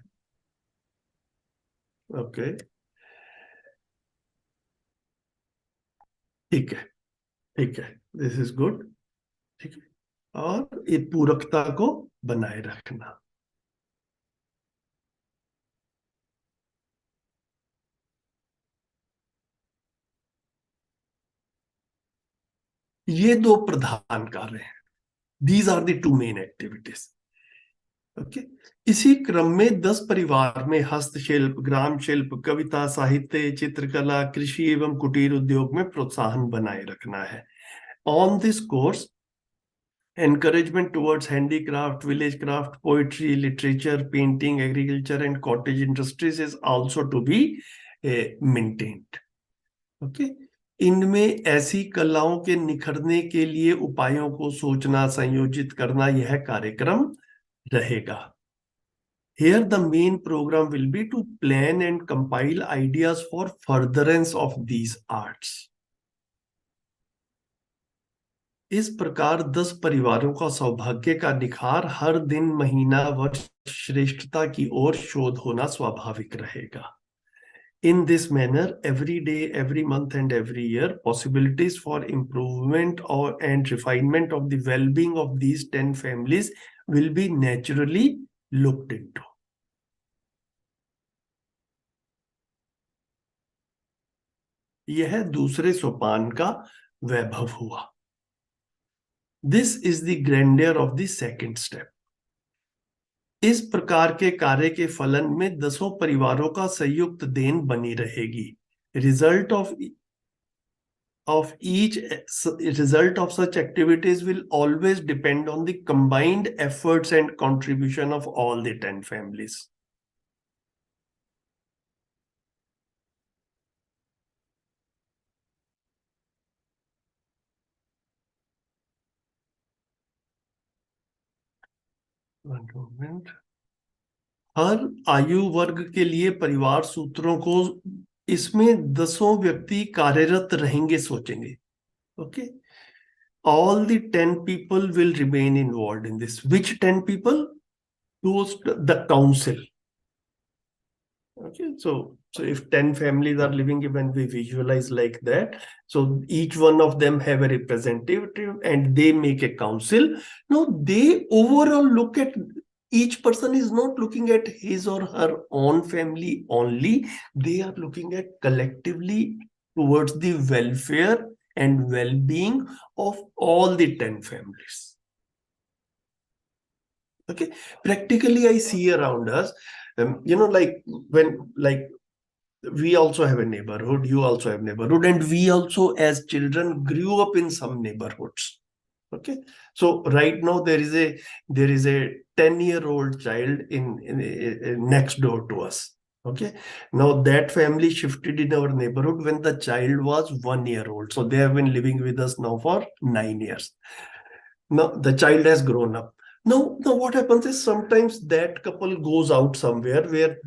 A: ओके ठीक है. ठीक है. This is good. ठीक है. और ये पूरकता को बनाए रखना. ये दो प्रधान कार्य हैं. These are the two main activities. Okay. इसी क्रम में 10 परिवार में हस्तशिल्प, ग्राम शिल्प, कविता, साहित्य, चित्रकला, कृषि एवं कुटीर उद्योग में प्रोत्साहन बनाए रखना है. On this course encouragement towards handicraft, village craft, poetry, literature, painting, agriculture and cottage industries is also to be maintained. Okay. इनमें ऐसी कलाओं के निखरने के लिए उपायों को सोचना, संयोजित करना यह कार्यक्रम रहेगा. Here the main program will be to plan and compile ideas for furtherance of these arts. इस प्रकार 10 परिवारों का सौभाग्य का निखार हर दिन, महीना, वर्ष श्रेष्ठता की ओर शोध होना स्वाभाविक रहेगा. In this manner, every day, every month and every year, possibilities for improvement and refinement of the well-being of these 10 families will be naturally looked into. यह दूसरे सोपान का वैभव हुआ. This is the grandeur of the second step. इस प्रकार के कार्य के फलन में 10 परिवारों का संयुक्त देन बनी रहेगी. Result of such activities will always depend on the combined efforts and contribution of all the 10 families. हर आयु वर्ग के लिए परिवार सूत्रों को इसमें 10 व्यक्ति कार्यरत रहेंगे सोचेंगे. Okay. All the 10 people will remain involved in this. Which 10 people? The council. Okay. So if 10 families are living, when we visualize like that, so each one of them have a representative and they make a council. Now they overall look at each person is not looking at his or her own family only. They are looking at collectively towards the welfare and well-being of all the 10 families. Okay, practically I see around us, like we also have a neighborhood, you also have neighborhood, and we also as children grew up in some neighborhoods. Okay, so right now there is a 10-year-old child in next door to us. Okay, now that family shifted in our neighborhood when the child was 1 year old. So they have been living with us now for 9 years. Now the child has grown up. Now what happens is sometimes that couple goes out somewhere where,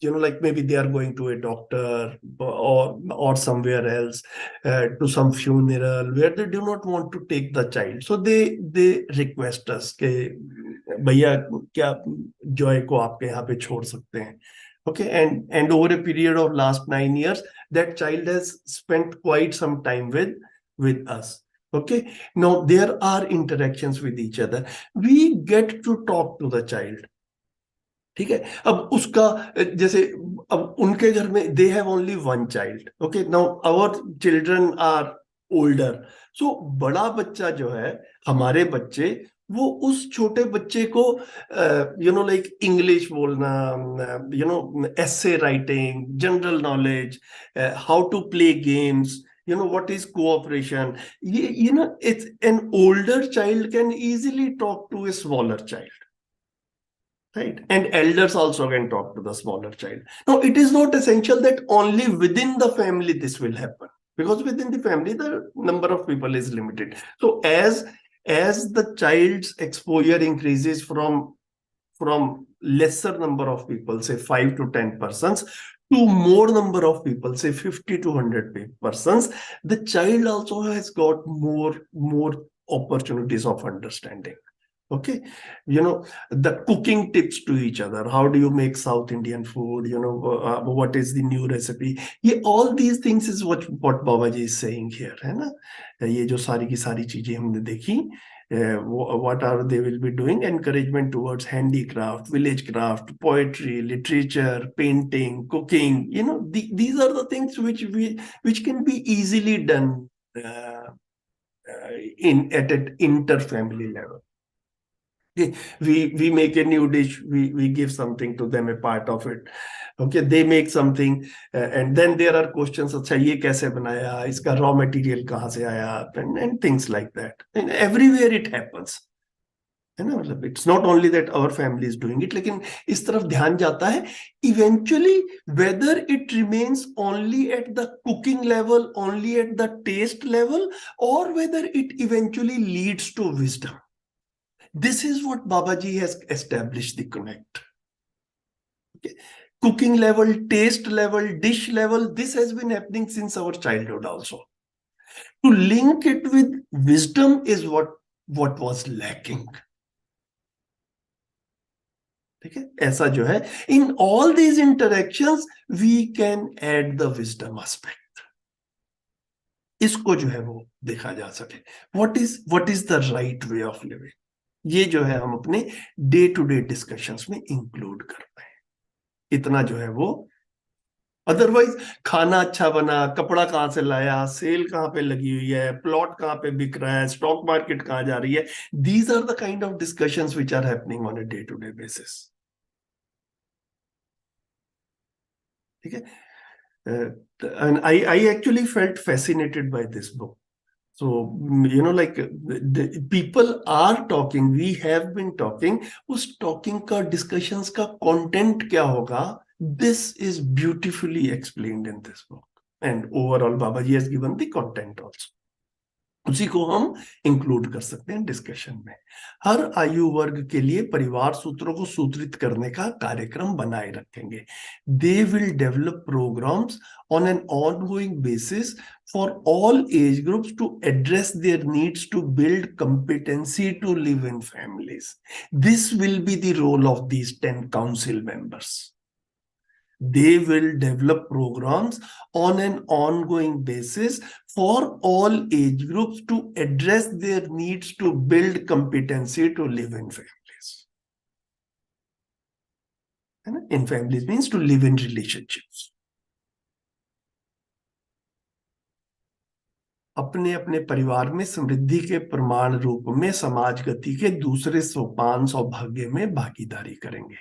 A: like maybe they are going to a doctor or somewhere else, to some funeral where they do not want to take the child. So they request us कि भैया क्या Joy को आपके यहाँ पे छोड़ सकते हैं. Okay, and over a period of last 9 years, that child has spent quite some time with us. Okay, now there are interactions with each other. We get to talk to the child. ठीक है, अब उसका जैसे अब उनके घर में they have only one child. Okay, now our children are older. So बड़ा बच्चा जो है, हमारे बच्चे, वो उस छोटे बच्चे को लाइक इंग्लिश बोलना, essay writing, general knowledge, how to play games, what is cooperation, it's an older child can easily talk to a smaller child. Right, and elders also can talk to the smaller child. Now, it is not essential that only within the family this will happen, because within the family the number of people is limited. So as the child's exposure increases from lesser number of people, say 5 to 10 persons, to more number of people, say 50 to 100 persons, the child also has got more opportunities of understanding. Okay, the cooking tips to each other. How do you make South Indian food? What is the new recipe? Yeah, all these things is what Babaji is saying here. है ना? ये जो सारी की सारी चीजें हमने देखी, what are they will be doing? Encouragement towards handicraft, village craft, poetry, literature, painting, cooking. These are the things which can be easily done at an inter-family level. Okay, we make a new dish, we give something to them, a part of it. Okay, they make something, and then there are questions. अच्छा ये कैसे बनाया, इसका raw material कहाँ से आया, and things like that. And everywhere it happens. है ना, मतलब it's not only that our family is doing it, लेकिन इस तरफ ध्यान जाता है. Eventually, whether it remains only at the cooking level, only at the taste level, or whether it eventually leads to wisdom. This is what Babaji has established the connect. Okay. Cooking level, taste level, dish level, this has been happening since our childhood also. To link it with wisdom is what was lacking. Okay. ऐसा जो है, in all these interactions, we can add the wisdom aspect. इसको जो है वो देखा जा सके. What is the right way of living? ये जो है हम अपने डे टू डे डिस्कशंस में इंक्लूड कर पाए. इतना जो है वो, अदरवाइज खाना अच्छा बना, कपड़ा कहां से लाया, सेल कहां पे लगी हुई है, प्लॉट कहां पे बिक रहा है, स्टॉक मार्केट कहां जा रही है, these are the kind of discussions which are happening on a day to day basis. ठीक है, and I actually felt fascinated by this book. So, like the people are talking, we have been talking, उस talking का, discussions का content क्या होगा, this is beautifully explained in this book. And overall, Babaji has given the content also. उसी को हम include कर सकते हैं डिस्कशन में. हर आयु वर्ग के लिए परिवार सूत्रों को सूत्रित करने का कार्यक्रम बनाए रखेंगे. They will develop programmes on an ongoing basis for all age groups to address their needs to build competency to live in families. This will be the role of these 10 council members. They will develop programs on an ongoing basis for all age groups to address their needs to build competency to live in families. है ना. In families means to live in relationships. अपने अपने परिवार में समृद्धि के प्रमाण रूप में समाज गति के दूसरे सोपान सौभाग्य में भागीदारी करेंगे.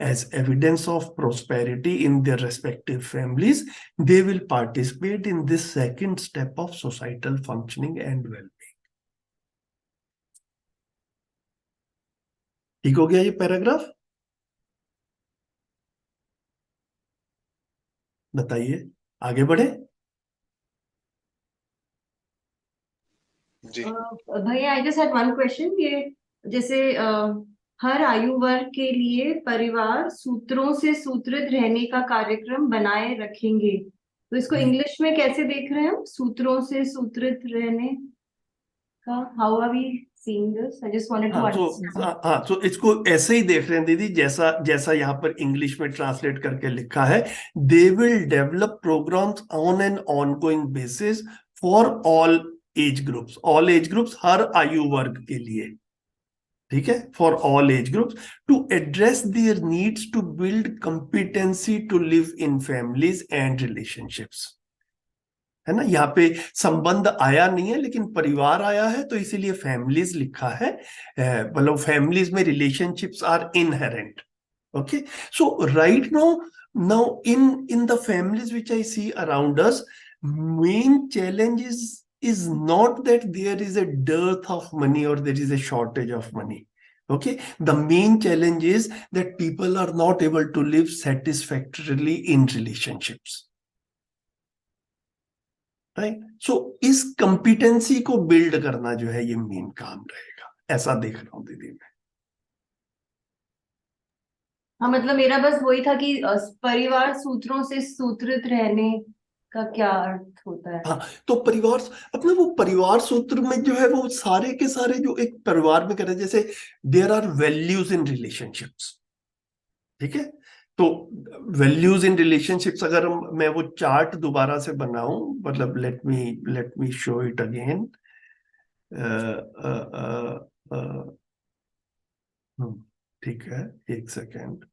A: As evidence of prosperity in their respective families, they will participate in this second step of societal functioning and well-being. ठीक हो गया ये पैराग्राफ? बताइए, आगे बढ़े.
C: जी.
D: भैया I just had one question. ये जैसे हर आयु वर्ग के लिए परिवार सूत्रों से सूत्रित रहने का कार्यक्रम बनाए रखेंगे, तो इसको इंग्लिश में कैसे देख रहे हैं हम, सूत्रों से सूत्रित रहने का? How are we seeing this? I just wanted to understand.
A: हाँ, तो इसको ऐसे ही देख रहे हैं दीदी, जैसा जैसा यहाँ पर इंग्लिश में ट्रांसलेट करके लिखा है. They will develop programmes on an ongoing basis for all age groups. All age groups, हर आयु वर्ग के लिए. ठीक है, for all age groups, to address their needs to build competency to live in families and relationships. है ना, यहाँ पे संबंध आया नहीं है लेकिन परिवार आया है, तो इसीलिए फैमिलीज लिखा है. मतलब फैमिलीज में relationships are inherent. Okay, so right now in the families which I see around us, main challenge is not that there is a dearth of money or there is a shortage of money. Okay, the main challenge is that people are not able to live satisfactorily in relationships. Right, so इस competency को build करना जो है ये main काम रहेगा, ऐसा देख रहा हूं दीदी मैं.
D: हाँ, मतलब मेरा बस वही था कि परिवार सूत्रों से सूत्रित रहने का क्या अर्थ होता है.
A: हाँ, तो परिवार, अपना वो परिवार सूत्र में जो है वो सारे के सारे जो एक परिवार में कर रहे हैं, जैसे there are values in relationships. ठीक है, तो वैल्यूज इन रिलेशनशिप्स, अगर मैं वो चार्ट दोबारा से बनाऊं, मतलब let me show it again. ठीक है, एक सेकेंड.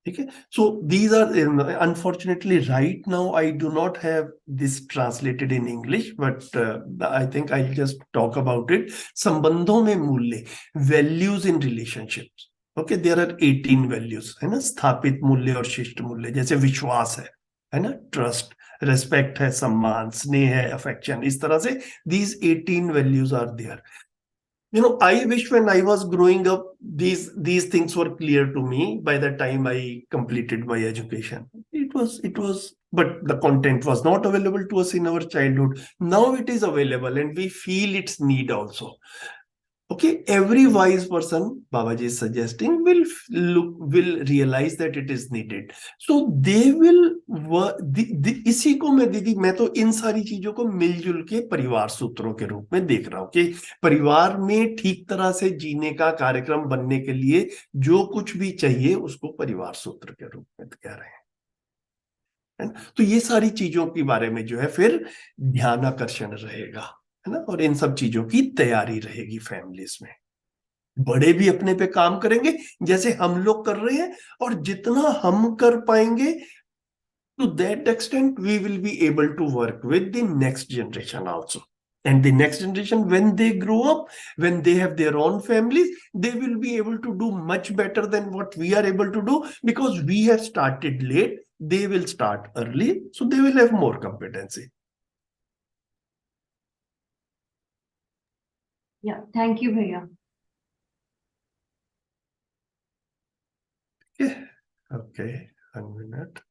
A: ठीक है, so these are, unfortunately right now I do not have this translated in English, but I think I just talk about it. संबंधों में मूल्य, values in relationships. Okay, there are 18 values, है ना. स्थापित मूल्य और शिष्ट मूल्य, जैसे विश्वास है ना, ट्रस्ट, रेस्पेक्ट है, सम्मान, स्नेह है, अफेक्शन, इस तरह से these 18 values are there. I wish when I was growing up, these things were clear to me by the time I completed my education. But the content was not available to us in our childhood. Now it is available and we feel its need also. Okay, every wise person, Babaji is suggesting, will realize that it is needed. So they will इसी को मैं दीदी, मैं तो इन सारी चीजों को मिलजुल के परिवार सूत्रों के रूप में देख रहा हूं कि परिवार में ठीक तरह से जीने का कार्यक्रम बनने के लिए जो कुछ भी चाहिए उसको परिवार सूत्र के रूप में कह रहे हैं. तो ये सारी चीजों के बारे में जो है फिर ध्यान आकर्षण रहेगा, है ना, और इन सब चीजों की तैयारी रहेगी फैमिलीज में. बड़े भी अपने पे काम करेंगे जैसे हम लोग कर रहे हैं, और जितना हम कर पाएंगे to that extent we will be able to work with the next generation also. And the next generation, when they grow up, when they have their own families, they will be able to do much better than what we are able to do, because we have started late, they will start early, so they will have more competency.
D: Yeah, thank you भैया.
A: Okay, 1 minute.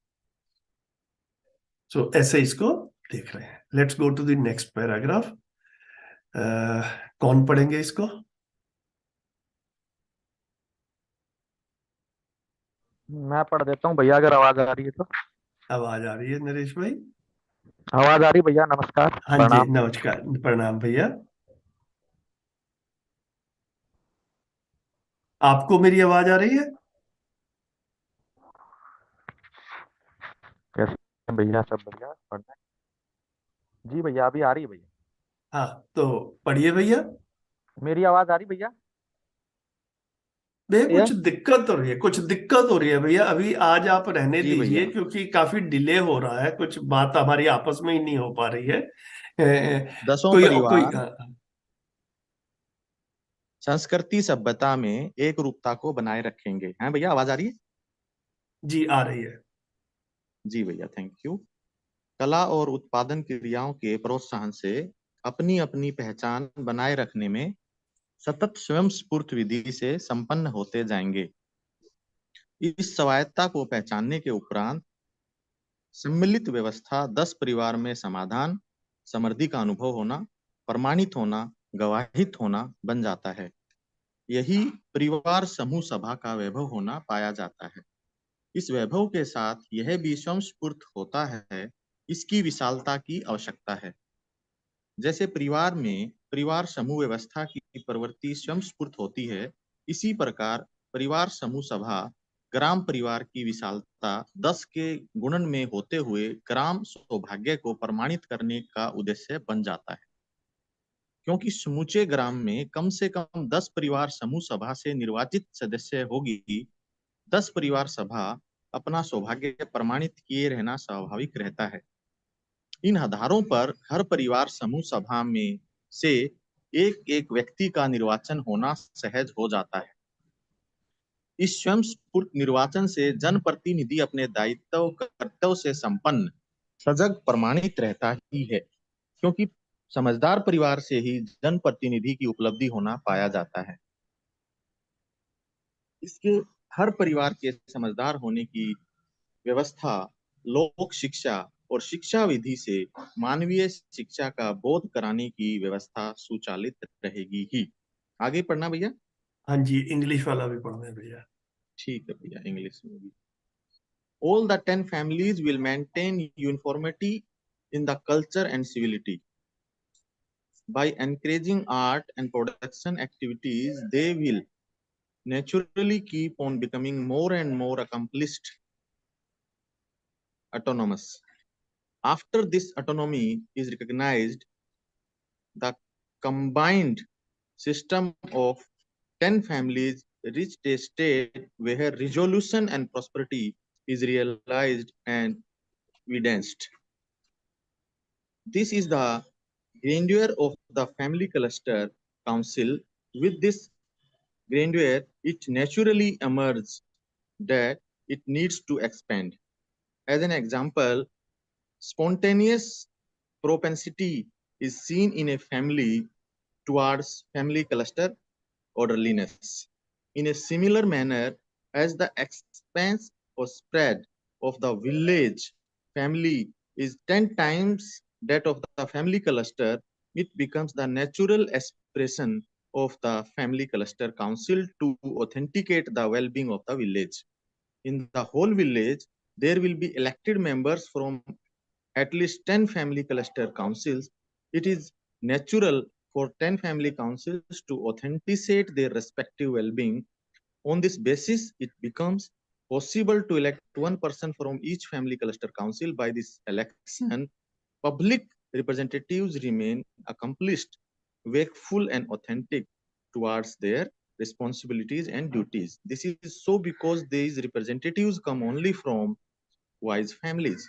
A: So ऐसे इसको देख रहे हैं. Let's go to the next paragraph. कौन पढ़ेंगे इसको?
E: मैं पढ़ देता हूँ भैया, अगर आवाज आ रही है तो.
A: आवाज आ रही है नरेश भाई?
E: आवाज आ रही भैया? नमस्कार.
A: हाँ जी, नमस्कार, प्रणाम भैया. आपको मेरी आवाज आ रही है?
E: कैसे भैया? सब बढ़िया? पढ़ना जी भैया, अभी आ रही है भैया.
A: हाँ, तो पढ़िए भैया.
E: मेरी आवाज आ रही भैया?
A: भैया
F: भैया
A: कुछ दिक्कत हो रही है भैया। अभी आज आप रहने
F: जी
A: दीजिए,
F: भैया,
A: क्योंकि काफी डिले हो रहा है, कुछ बात हमारी आपस में ही नहीं हो पा रही है।
F: दसों
A: कोई कोई
F: परिवार संस्कृति सभ्यता में एक रूपता को बनाए रखेंगे। हैं भैया, आवाज आ रही है?
A: जी आ रही है।
F: जी भैया, थैंक यू। कला और उत्पादन क्रियाओं के प्रोत्साहन से अपनी अपनी पहचान बनाए रखने में सतत स्वयं स्फूर्त विधि से संपन्न होते जाएंगे। इस स्वायत्ता को पहचानने के उपरांत सम्मिलित व्यवस्था 10 परिवार में समाधान, समृद्धि का अनुभव होना, प्रमाणित होना, गवाहित होना बन जाता है। यही परिवार समूह सभा का वैभव होना पाया जाता है। इस वैभव के साथ यह भी स्वयं स्फूर्त होता है, इसकी विशालता की आवश्यकता है। जैसे परिवार में परिवार समूह व्यवस्था की प्रवृत्ति स्वयं स्फूर्त होती है, इसी प्रकार परिवार समूह सभा ग्राम परिवार की विशालता 10 के गुणन में होते हुए ग्राम सौभाग्य को प्रमाणित करने का उद्देश्य बन जाता है। क्योंकि समूचे ग्राम में कम से कम 10 परिवार समूह सभा से निर्वाचित सदस्य होगी, 10 परिवार सभा अपना सौभाग्य प्रमाणित किए रहना स्वाभाविक रहता है। इन आधारों पर हर परिवार समूह सभा में से एक एक व्यक्ति का निर्वाचन होना सहज हो जाता है। इस स्वयं स्फूर्त निर्वाचन से जनप्रतिनिधि अपने दायित्व कर्तव्य से संपन्न सजग प्रमाणित रहता ही है, क्योंकि समझदार परिवार से ही जनप्रतिनिधि की उपलब्धि होना पाया जाता है। इसके हर परिवार के समझदार होने की व्यवस्था लोक शिक्षा और शिक्षा विधि से मानवीय शिक्षा का बोध कराने की व्यवस्था सुचालित रहेगी ही। आगे पढ़ना भैया।
A: हाँ जी, इंग्लिश वाला भी पढ़ना है भैया।
F: ठीक है भैया, इंग्लिश में भी। All the 10 families will maintain uniformity in the culture and civility. By encouraging art and production activities, they will naturally keep on becoming more and more accomplished, autonomous. After this autonomy is recognized, the combined system of 10 families reached a state where resolution and prosperity is realized and evidenced. This is the grandeur of the family cluster council. With this grandeur, it naturally emerges that it needs to expand. As an example, spontaneous propensity is seen in a family towards family cluster orderliness. In a similar manner, as the expanse or spread of the village family is 10 times that of the family cluster, it becomes the natural expression of the family cluster council to authenticate the well-being of the village. In the whole village, there will be elected members from at least 10 family cluster councils. It is natural for 10 family councils to authenticate their respective well-being. On this basis, it becomes possible to elect one person from each family cluster council. By this election, public representatives remain accomplished, wakeful, and authentic towards their responsibilities and duties. This is so because these representatives come only from wise families.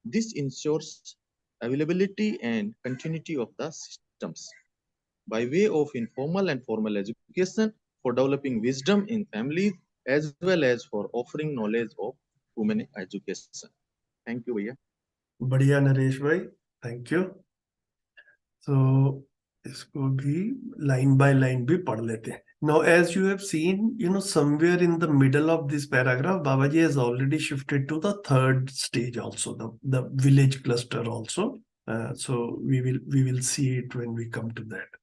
F: This ensures availability and continuity of the systems by way of informal and formal education for developing wisdom in families as well as for offering knowledge of women education. Thank you, भैया।
A: बढ़िया नरेश भाई, thank you. तो इसको भी line by line भी पढ़ लेते हैं। Now, as you have seen, somewhere in the middle of this paragraph, Babaji has already shifted to the third stage also, the village cluster also. So we will see it when we come to that.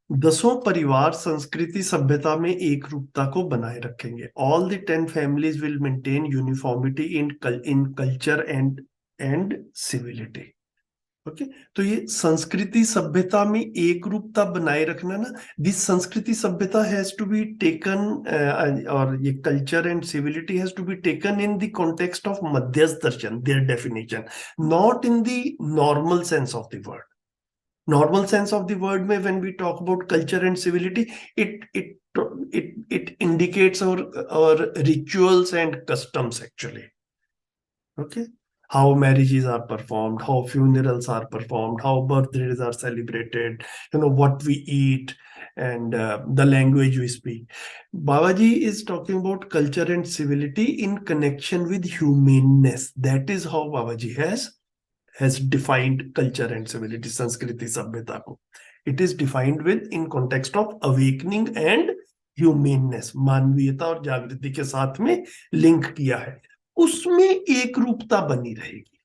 A: 10 परिवार संस्कृति सभ्यता में एक रूपता को बनाए रखेंगे। All the 10 families will maintain uniformity in culture and civility. Okay तो ये संस्कृति सभ्यता में एक रूपता बनाए रखना ना, दिस संस्कृति सभ्यता हैज टू बी टेकन और ये culture and civility has to be taken in the context of मध्यस्थ दर्शन, their definition, not in the normal sense of the word. Normal sense of the word में when we talk about culture and civility, it it indicates our rituals and customs actually. Okay, how marriages are performed, how funerals are performed, how birthdays are celebrated, what we eat, and the language we speak. Babaji is talking about culture and civility in connection with humaneness. That is how Babaji has defined culture and civility, Sanskriti Sabhyata ko. It is defined with in context of awakening and humaneness, मानवीयता और जागृति के साथ में link किया है, उसमें एक रूपता बनी रहेगी,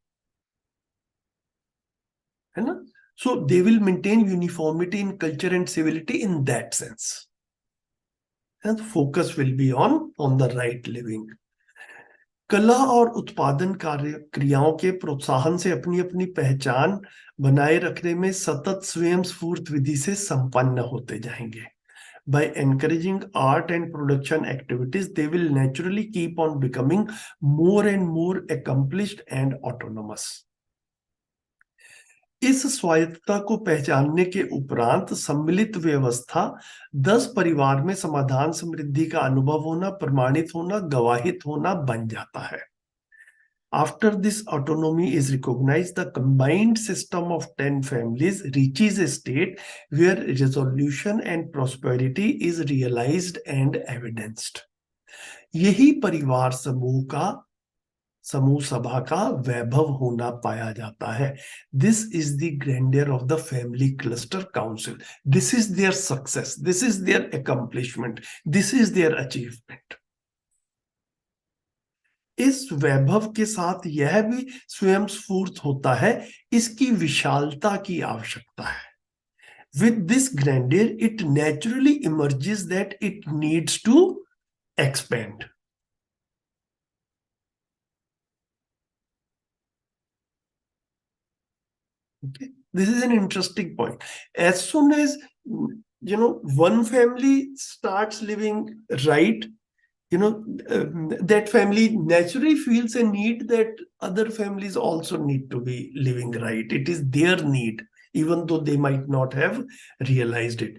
A: है ना. So they will maintain uniformity in culture and civility in that sense, and focus will be on the right living. कला और उत्पादन कार्य क्रियाओं के प्रोत्साहन से अपनी अपनी पहचान बनाए रखने में सतत स्वयं स्फूर्त विधि से संपन्न होते जाएंगे. By encouraging art and production activities, they will naturally keep on becoming more and more accomplished and autonomous. इस स्वायत्तता को पहचानने के उपरांत सम्मिलित व्यवस्था 10 परिवार में समाधान समृद्धि का अनुभव होना, प्रमाणित होना, गवाहित होना बन जाता है. After this autonomy is recognized, the combined system of 10 families reaches a state where resolution and prosperity is realized and evidenced. यही परिवार समूह सभा का वैभव होना पाया जाता है. This is the grandeur of the family cluster council. This is their success. This is their accomplishment. This is their achievement. इस वैभव के साथ यह भी स्वयं स्फूर्त होता है, इसकी विशालता की आवश्यकता है. With this grandeur, it naturally emerges that it needs to expand. Okay, this is an interesting point. As soon as one family starts living right, that family naturally feels a need that other families also need to be living right. It is their need, even though they might not have realized it.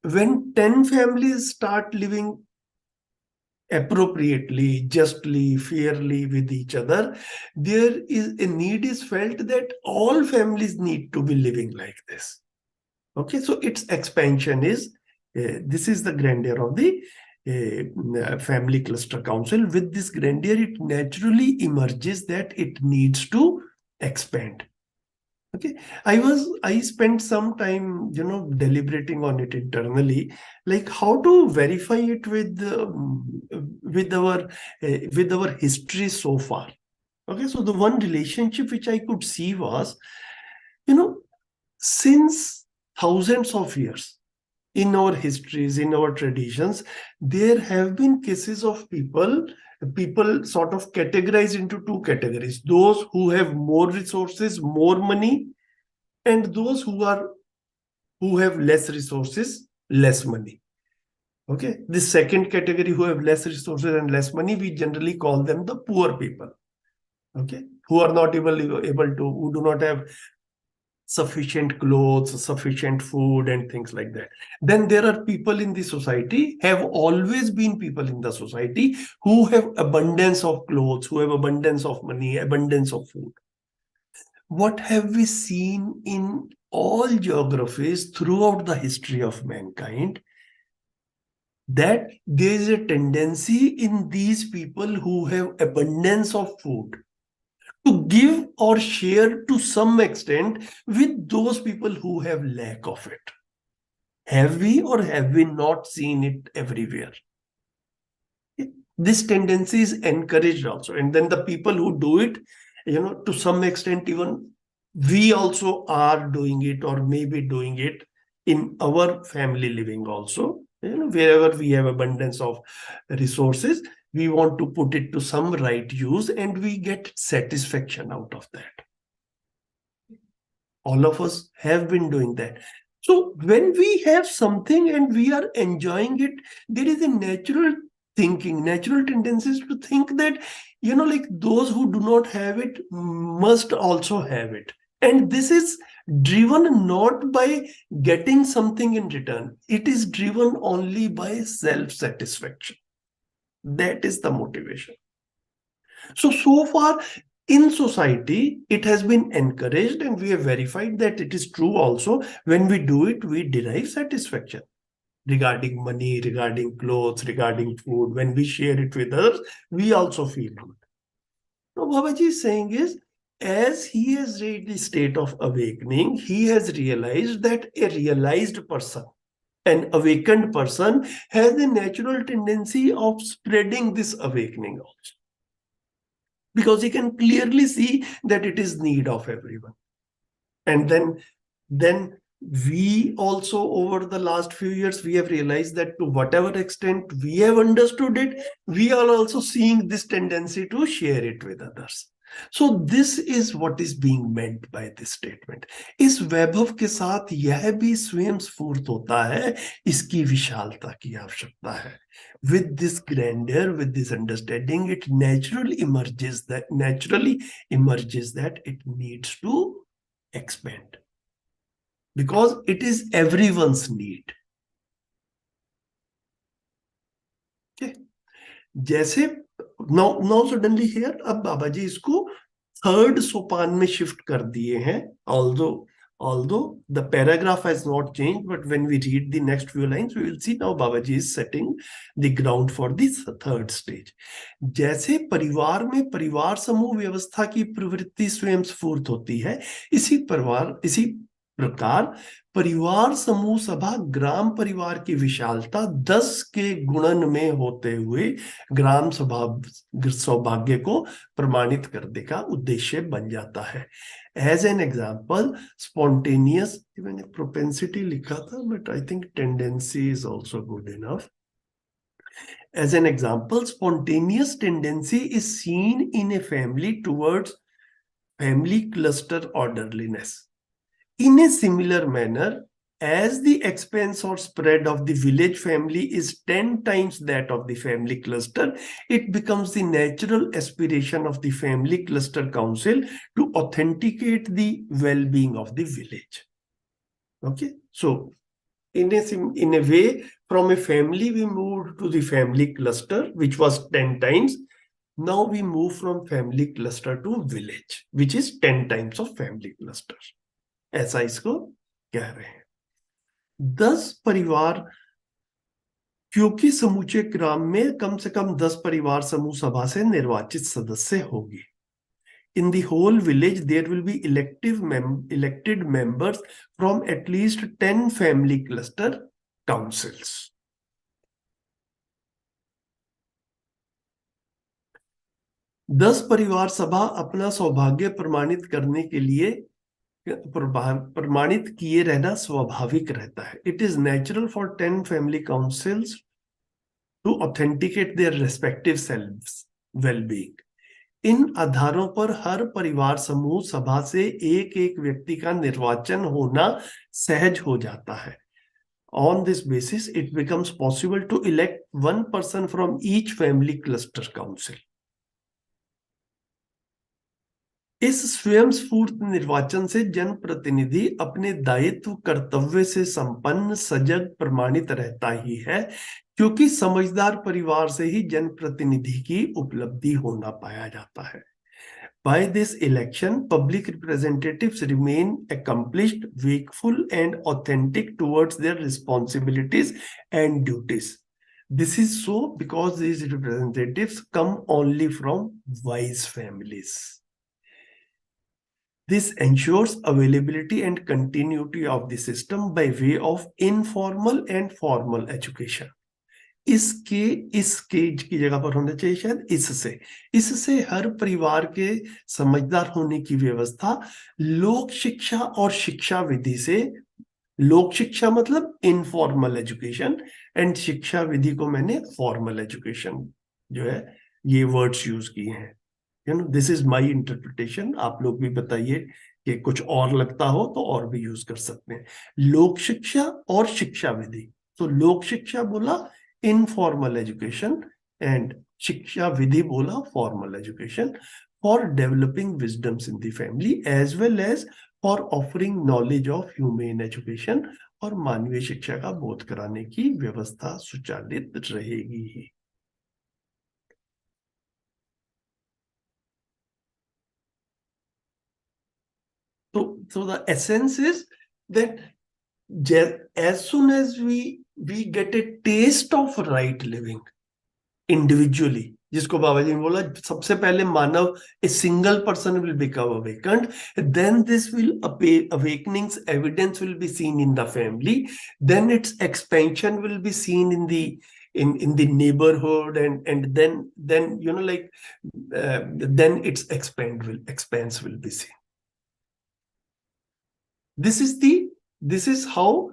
A: When 10 families start living appropriately, justly, fairly with each other, there is a need is felt that all families need to be living like this. Okay, so its expansion is, this is the grandeur of the family cluster council. With this grandeur, it naturally emerges that it needs to expand. Okay, I spent some time, deliberating on it internally, like how to verify it with our history so far. Okay, so the one relationship which I could see was, since thousands of years in our histories, in our traditions, there have been cases of people sort of categorized into two categories: those who have more resources, more money, and those who have less resources, less money. Okay, the second category, who have less resources and less money, we generally call them the poor people. Okay, who are not able to, who do not have sufficient clothes, sufficient food, and things like that. Then there are people in the society, have always been people in the society who have abundance of clothes, who have abundance of money, abundance of food. What have we seen in all geographies throughout the history of mankind? That there is a tendency in these people who have abundance of food to give or share to some extent with those people who have lack of it. Have we or have we not seen it everywhere? This tendency is encouraged also. And then the people who do it, to some extent, even we also are doing it or maybe doing it in our family living also. Wherever we have abundance of resources, we want to put it to some right use and we get satisfaction out of that. All of us have been doing that. So when we have something and we are enjoying it, there is a natural thinking, natural tendencies to think that, like those who do not have it must also have it. And this is driven not by getting something in return. It is driven only by self-satisfaction. That is the motivation. So far in society, it has been encouraged, and we have verified that it is true also. When we do it, we derive satisfaction regarding money, regarding clothes, regarding food. When we share it with others, we also feel good. So Babaji is saying is, as he has reached the state of awakening, he has realized that a realized person, an awakened person, has a natural tendency of spreading this awakening also. Because he can clearly see that it is need of everyone. And then we also, over the last few years, we have realized that to whatever extent we have understood it, we are also seeing this tendency to share it with others. So this is what is being meant by this statement. इस वैभव के साथ यह भी स्वयं स्फूर्त होता है, इसकी विशालता की आवश्यकता है. With this grandeur, with this understanding, it naturally emerges that it needs to expand. Because it is everyone's need. Okay. जैसे now suddenly here, अब बाबा जी इसको थर्ड सोपान में शिफ्ट कर दिए हैं. Although the paragraph has not changed, but when we read the next few lines, we will see now Babaji is setting the ground for this third stage. जैसे परिवार में परिवार समूह व्यवस्था की प्रवृत्ति स्वयं स्फूर्त होती है, इसी प्रकार परिवार समूह सभा ग्राम परिवार की विशालता 10 के गुणन में होते हुए ग्राम सौभाग्य को प्रमाणित करने का उद्देश्य बन जाता है. As an example, spontaneous, मैंने propensity लिखा था, but I think tendency is also good enough. As an example, spontaneous tendency is seen in a family towards family cluster orderliness. In a similar manner, as the expense or spread of the village family is 10 times that of the family cluster, it becomes the natural aspiration of the family cluster council to authenticate the well-being of the village. Okay, so in a way, from a family we moved to the family cluster, which was 10 times. Now we move from family cluster to village, which is 10 times of family cluster. ऐसा इसको कह रहे हैं. 10 परिवार, क्योंकि समूचे ग्राम में कम से कम 10 परिवार समूह सभा से निर्वाचित सदस्य होगी. In the whole village, there will be elected members from at least 10 family cluster councils. दस परिवार सभा अपना सौभाग्य प्रमाणित करने के लिए प्रमाणित किए रहना स्वाभाविक रहता है. It is natural for 10 family councils to authenticate their respective selves well-being. इन आधारों पर हर परिवार समूह सभा से एक एक व्यक्ति का निर्वाचन होना सहज हो जाता है. On this basis, it becomes possible to elect one person from each family cluster council. इस स्वयं स्फूर्त निर्वाचन से जनप्रतिनिधि अपने दायित्व कर्तव्य से संपन्न सजग प्रमाणित रहता ही है, क्योंकि समझदार परिवार से ही जनप्रतिनिधि की उपलब्धि होना पाया जाता है. By this election, public representatives remain accomplished, wakeful, and authentic towards their responsibilities and duties. This is so because these representatives come only from wise families. This ensures availability and continuity of the system by way of informal and formal education. इसके की जगह पर होना चाहिए शायद इससे हर परिवार के समझदार होने की व्यवस्था लोक शिक्षा और शिक्षा विधि से, लोक शिक्षा मतलब इनफॉर्मल एजुकेशन, एंड शिक्षा विधि को मैंने फॉर्मल एजुकेशन जो है ये वर्ड्स यूज किए हैं. This is my interpretation. आप लोग भी बताइए कि कुछ और लगता हो तो और भी यूज कर सकते हैं. लोक शिक्षा और शिक्षा विधि. तो लोक शिक्षा बोला informal education and shiksha vidhi bola formal education for developing wisdoms in the family as well as for offering knowledge of human education, और मानवीय शिक्षा का बोध कराने की व्यवस्था सुचालित रहेगी ही। So the essence is that as soon as we get a taste of right living individually, जिसको बाबा जी ने बोला सबसे पहले मानव, a single person will become awakened, then this will awakening's evidence will be seen in the family, then its expansion will be seen in the neighborhood, and then you know, like then its expanse will be seen. This is how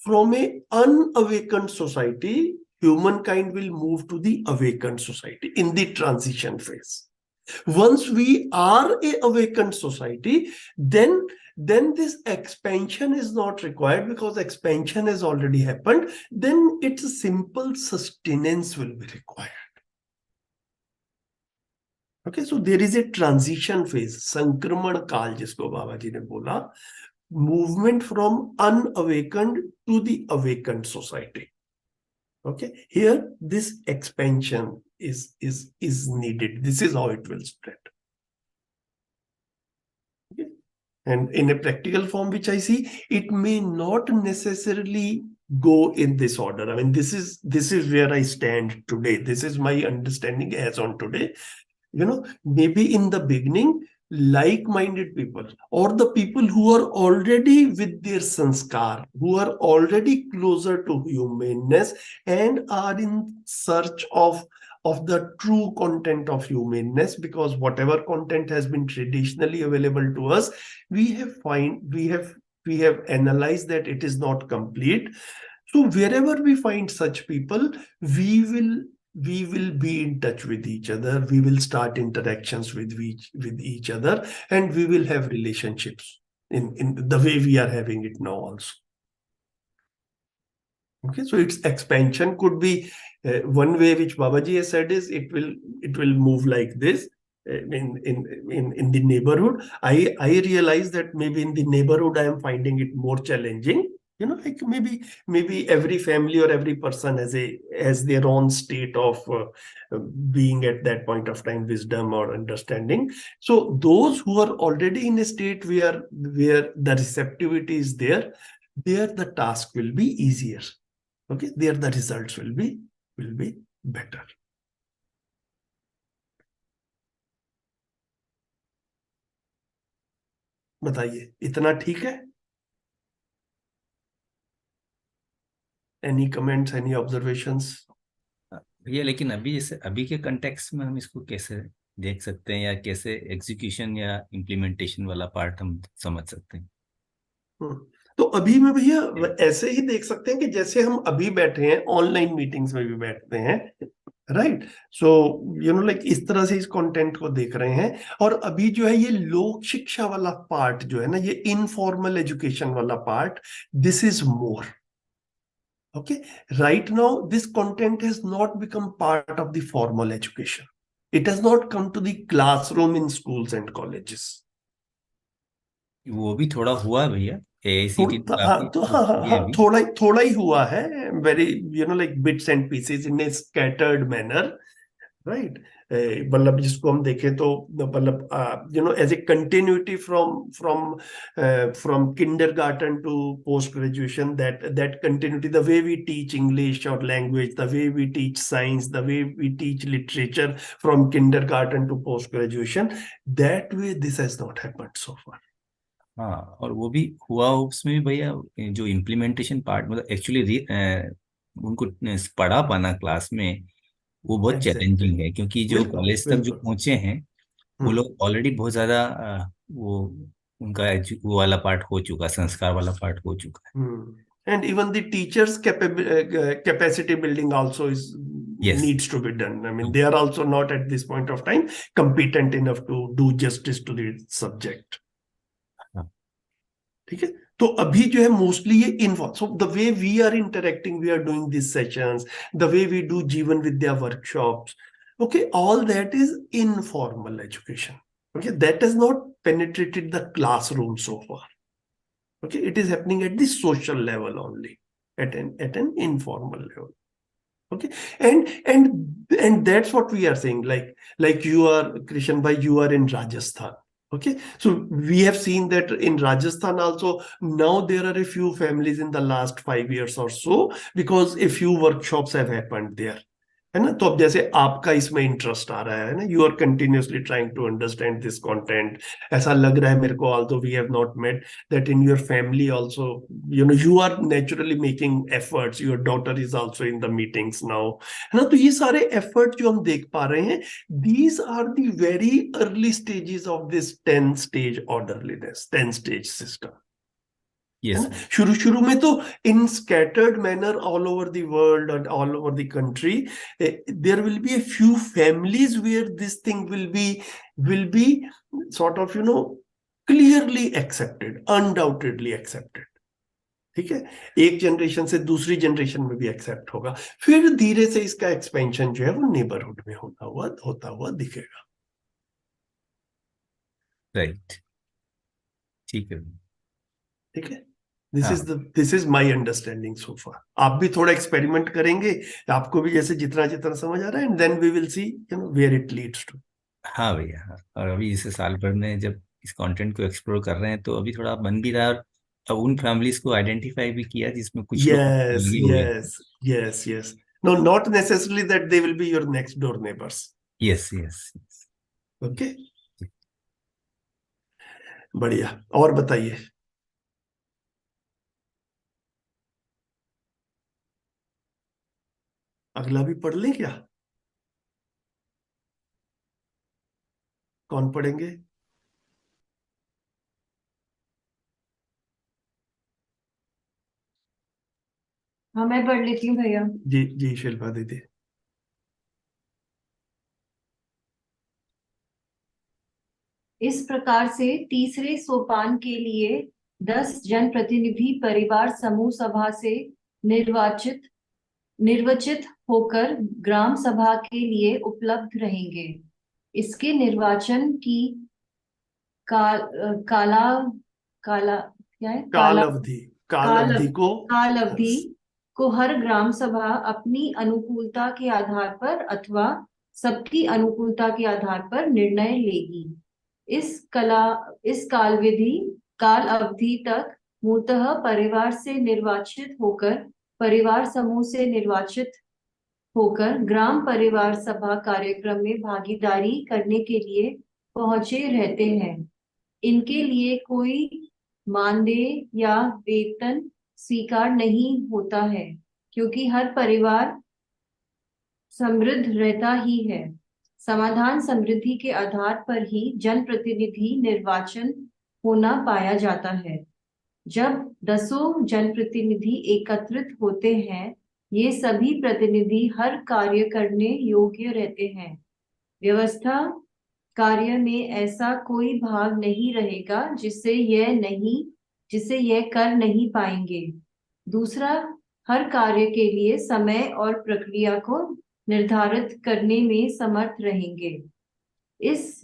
A: from a unawakened society humankind will move to the awakened society in the transition phase. Once we are a awakened society, then this expansion is not required, because expansion has already happened. Then its simple sustenance will be required. Okay, so there is a transition phase, संक्रमण काल जिसको बाबा जी ने बोला, movement from unawakened to the awakened society. Okay, here this expansion is needed. This is how it will spread. Okay, and in a practical form, which I see, it may not necessarily go in this order. I mean, this is where I stand today. This is my understanding as on today. You know, maybe in the beginning, like-minded people, or the people who are already with their sanskar, who are already closer to humanness and are in search of the true content of humanness, because whatever content has been traditionally available to us, we have analyzed that it is not complete. So wherever we find such people, we will be in touch with each other. We will start interactions with each other, and we will have relationships in the way we are having it now also. Okay, so its expansion could be one way, which Babaji has said, is it will move like this. In the neighborhood, I realize that maybe in the neighborhood I am finding it more challenging. You know, like maybe every family or every person has their own state of being at that point of time, wisdom or understanding. So those who are already in a state where the receptivity is there the task will be easier. Okay, there the results will be better. बताइए, इतना ठीक है? Any comments, any observations?
B: भैया, लेकिन अभी जैसे अभी के कंटेक्स्ट में हम इसको कैसे देख सकते हैं, या कैसे एग्जीक्यूशन या इम्प्लीमेंटेशन वाला पार्ट हम समझ सकते हैं?
A: तो अभी में भैया ऐसे ही देख सकते हैं कि जैसे हम अभी बैठे हैं, ऑनलाइन मीटिंग्स में भी बैठते हैं, right? So you know, like इस तरह से इस कंटेंट को देख रहे हैं। और अभी जो है ये लोक शिक्षा वाला पार्ट जो है ना, ये इनफॉर्मल एजुकेशन वाला part, this is more okay. Right now this content has not become part of the formal education. It has not come to the classroom in schools and colleges.
B: वो भी थोड़ा हुआ भैया,
A: थोड़ा ही हुआ है, very you know, like bits and pieces in a scattered manner, right? मतलब जिसको हम देखें तो मतलब you know, as a continuity from kindergarten to post graduation, that continuity, the way we teach English or language, the way we teach science, the way we teach literature from kindergarten to post graduation, that way this has not happened so far.
B: हाँ, और वो भी हुआ उसमें भी भैया, जो implementation part, मतलब एक्चुअली उनको पढ़ा पाना क्लास में, वो बहुत चैलेंजिंग है, क्योंकि जो कॉलेज तक जो पहुंचे हैं वो लोग ऑलरेडी बहुत ज्यादा वो उनका वो वाला पार्ट हो चुका, संस्कार वाला पार्ट हो चुका है।
A: And even the teachers' capacity building also needs to be done. I mean, they are also not at this point of time competent enough to do justice to the subject. ठीक है, तो अभी जो है mostly ये involve, so the way we are interacting, we are doing this sessions, the way we do Jeevan Vidya workshops, okay, all that is informal education. Okay, that has not penetrated the classroom so far. Okay, it is happening at the social level only, at an informal level. Okay, and that's what we are saying. Like you are, Krishan bhai, you are in Rajasthan. Okay, so we have seen that in Rajasthan also now there are a few families in the last 5 years or so, because a few workshops have happened there. है ना? तो अब जैसे आपका इसमें interest आ रहा है ना, you are continuously trying to understand this content, ऐसा लग रहा है मेरे को, although we have not met, that in your family also you are naturally making efforts, your daughter is also in the meetings now, है ना? तो ये सारे एफर्ट जो हम देख पा रहे हैं, these are the very early stages of this 10 stage orderliness, 10 stage system.
B: Yes.
A: शुरू शुरू में तो इन scattered manner all over the world and all over the country, there will be a few families where this thing will be sort of clearly accepted, undoubtedly accepted. ठीक है, एक generation से दूसरी generation में भी एक्सेप्ट होगा, फिर धीरे से इसका एक्सपेंशन जो है वो नेबरहुड में होता हुआ दिखेगा.
B: राइट, ठीक है,
A: ठीक है. This is my understanding so far. आप भी थोड़ा एक्सपेरिमेंट करेंगे, आपको भी जैसे जितना जितना समझ आ रहा है, and then we will see where it leads to.
B: हाँ भैया, हाँ. और अभी जैसे साल भर में जब इस कंटेंट को एक्सप्लोर कर रहे हैं तो अभी थोड़ा बन भी रहा है, और अब उन फैमिलीज को आइडेंटिफाई भी किया जिसमें कुछ लोग लगे हुए हैं.
A: yes. No, not necessarily that they will be your next door neighbors.
B: Yes.
A: Okay, बढ़िया. और बताइए. अगला भी पढ़ लें क्या? कौन पढ़ेंगे?
D: हाँ, मैं पढ़ लेती हूँ भैया.
A: जी शिल्पा दीदी.
D: इस प्रकार से तीसरे सोपान के लिए 10 जनप्रतिनिधि परिवार समूह सभा से निर्वाचित होकर ग्राम सभा के लिए उपलब्ध रहेंगे. इसके निर्वाचन की कालावधि को हर ग्राम सभा अपनी अनुकूलता के आधार पर अथवा सबकी अनुकूलता के आधार पर निर्णय लेगी. इस काल अवधि तक मूलतः परिवार से निर्वाचित होकर, परिवार समूह से निर्वाचित होकर ग्राम परिवार सभा कार्यक्रम में भागीदारी करने के लिए पहुंचे रहते हैं. इनके लिए कोई मानदेय या वेतन स्वीकार नहीं होता है, क्योंकि हर परिवार समृद्ध रहता ही है. समाधान समृद्धि के आधार पर ही जनप्रतिनिधि निर्वाचन होना पाया जाता है. जब 10 जनप्रतिनिधि एकत्रित होते हैं, ये सभी प्रतिनिधि हर कार्य करने योग्य रहते हैं. व्यवस्था कार्य में ऐसा कोई भाग नहीं रहेगा जिसे यह कर नहीं पाएंगे. दूसरा, हर कार्य के लिए समय और प्रक्रिया को निर्धारित करने में समर्थ रहेंगे. इस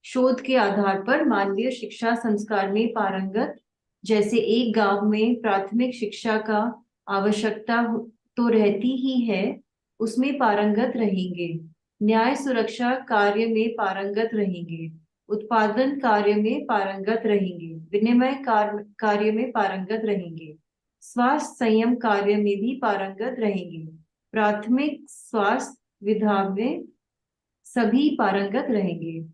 D: शोध के आधार पर मानवीय शिक्षा संस्कार में पारंगत, जैसे एक गांव में प्राथमिक शिक्षा का आवश्यकता तो रहती ही है, उसमें पारंगत रहेंगे. न्याय सुरक्षा कार्य में पारंगत रहेंगे. उत्पादन कार्य में पारंगत रहेंगे. विनिमय कार्य में पारंगत रहेंगे. स्वास्थ्य संयम कार्य में भी पारंगत रहेंगे. प्राथमिक स्वास्थ्य विभाग में सभी पारंगत रहेंगे.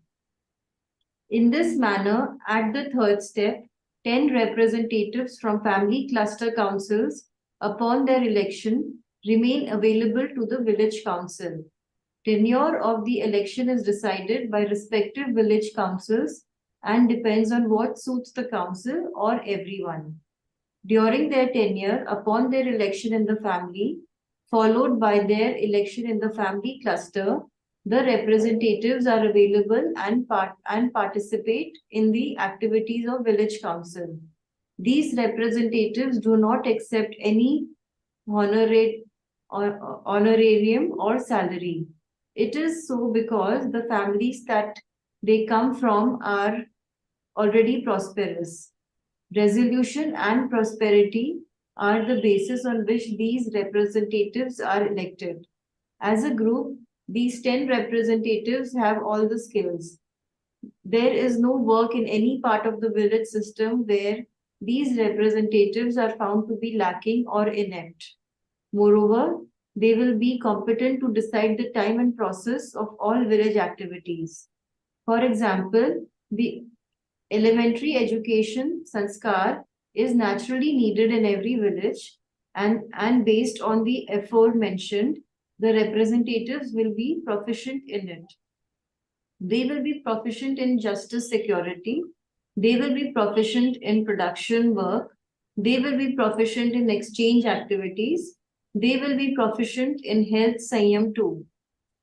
D: In this manner, at the third step, 10 representatives from family cluster councils, upon their election, remain available to the village council. Tenure of the election is decided by respective village councils and depends on what suits the council or everyone. During their tenure, upon their election in the family, followed by their election in the family cluster, the representatives are available and participate in the activities of village council. These representatives do not accept any honorarium or salary. It is so because the families that they come from are already prosperous. Resolution and prosperity are the basis on which these representatives are elected. As a group, these 10 representatives have all the skills. There is no work in any part of the village system where these representatives are found to be lacking or inept. Moreover, they will be competent to decide the time and process of all village activities. For example, the elementary education, sanskar, is naturally needed in every village, and based on the aforementioned, the representatives will be proficient in it. They will be proficient in justice security. They will be proficient in production work. They will be proficient in exchange activities. They will be proficient in health sanyam too.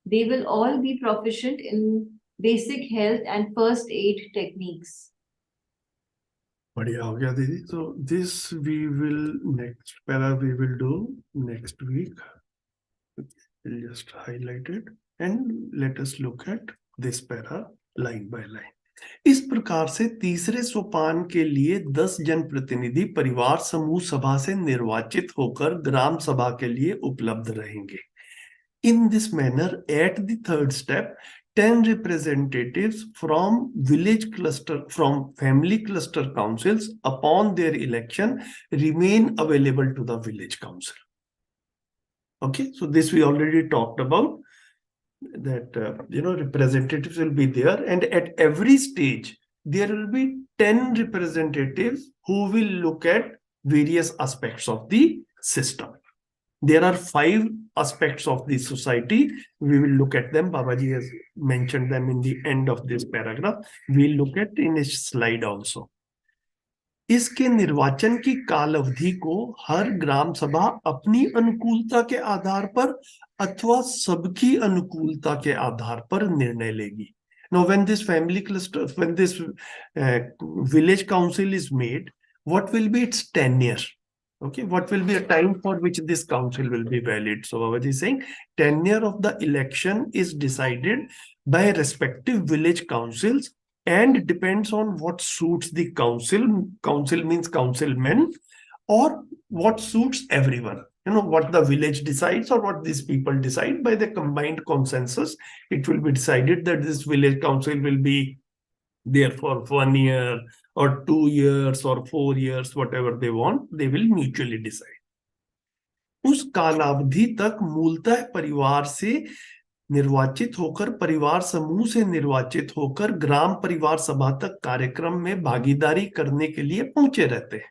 D: They will all be proficient in basic health and first aid techniques.
A: बढ़िया हो गया दीदी. So this we will next para we will do next week. We'll just highlight it and let us look at this para line by line. इस प्रकार से तीसरे सोपान के लिए 10 जनप्रतिनिधि परिवार समूह सभा से निर्वाचित होकर ग्राम सभा के लिए उपलब्ध रहेंगे. In this manner, at the third step, 10 representatives from family cluster councils upon their election remain available to the village council. Okay, so this we already talked about, that representatives will be there, and at every stage there will be 10 representatives who will look at various aspects of the system. There are 5 aspects of the society. We will look at them. Babaji has mentioned them in the end of this paragraph. We'll look at in a slide also. इसके निर्वाचन की काल अवधि को हर ग्राम सभा अपनी अनुकूलता के आधार पर अथवा सबकी अनुकूलता के आधार पर निर्णय लेगी. Now, when this family cluster, when this village council is made, what will be its tenure? Okay, what will be a time for which this council will be valid? So Babaji is saying tenure of the election is decided by respective village councils and depends on what suits the council. Council means councilmen, or what suits everyone. What the village decides or what these people decide, by the combined consensus, it will be decided that this village council will be there for 1 year or 2 years or 4 years, whatever they want, they will mutually decide. उस कालावधि तक मूलतः परिवार से निर्वाचित होकर, परिवार समूह से निर्वाचित होकर ग्राम परिवार सभा तक कार्यक्रम में भागीदारी करने के लिए पहुंचे रहते हैं.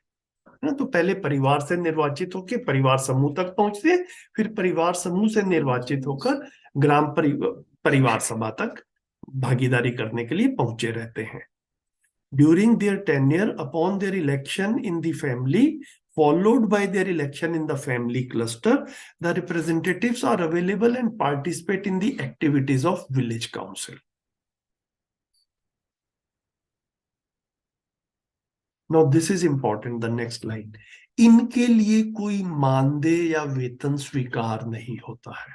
A: तो पहले परिवार से निर्वाचित होकर परिवार समूह तक पहुंचते, फिर परिवार समूह से निर्वाचित होकर ग्राम परिवार सभा तक भागीदारी करने के लिए पहुंचे रहते हैं. During their tenure, upon their election in the family, followed by their election in the family cluster, the representatives are available and participate in the activities of village council. Now this is important, the next line. इनके लिए कोई मानदेय या वेतन स्वीकार नहीं होता है.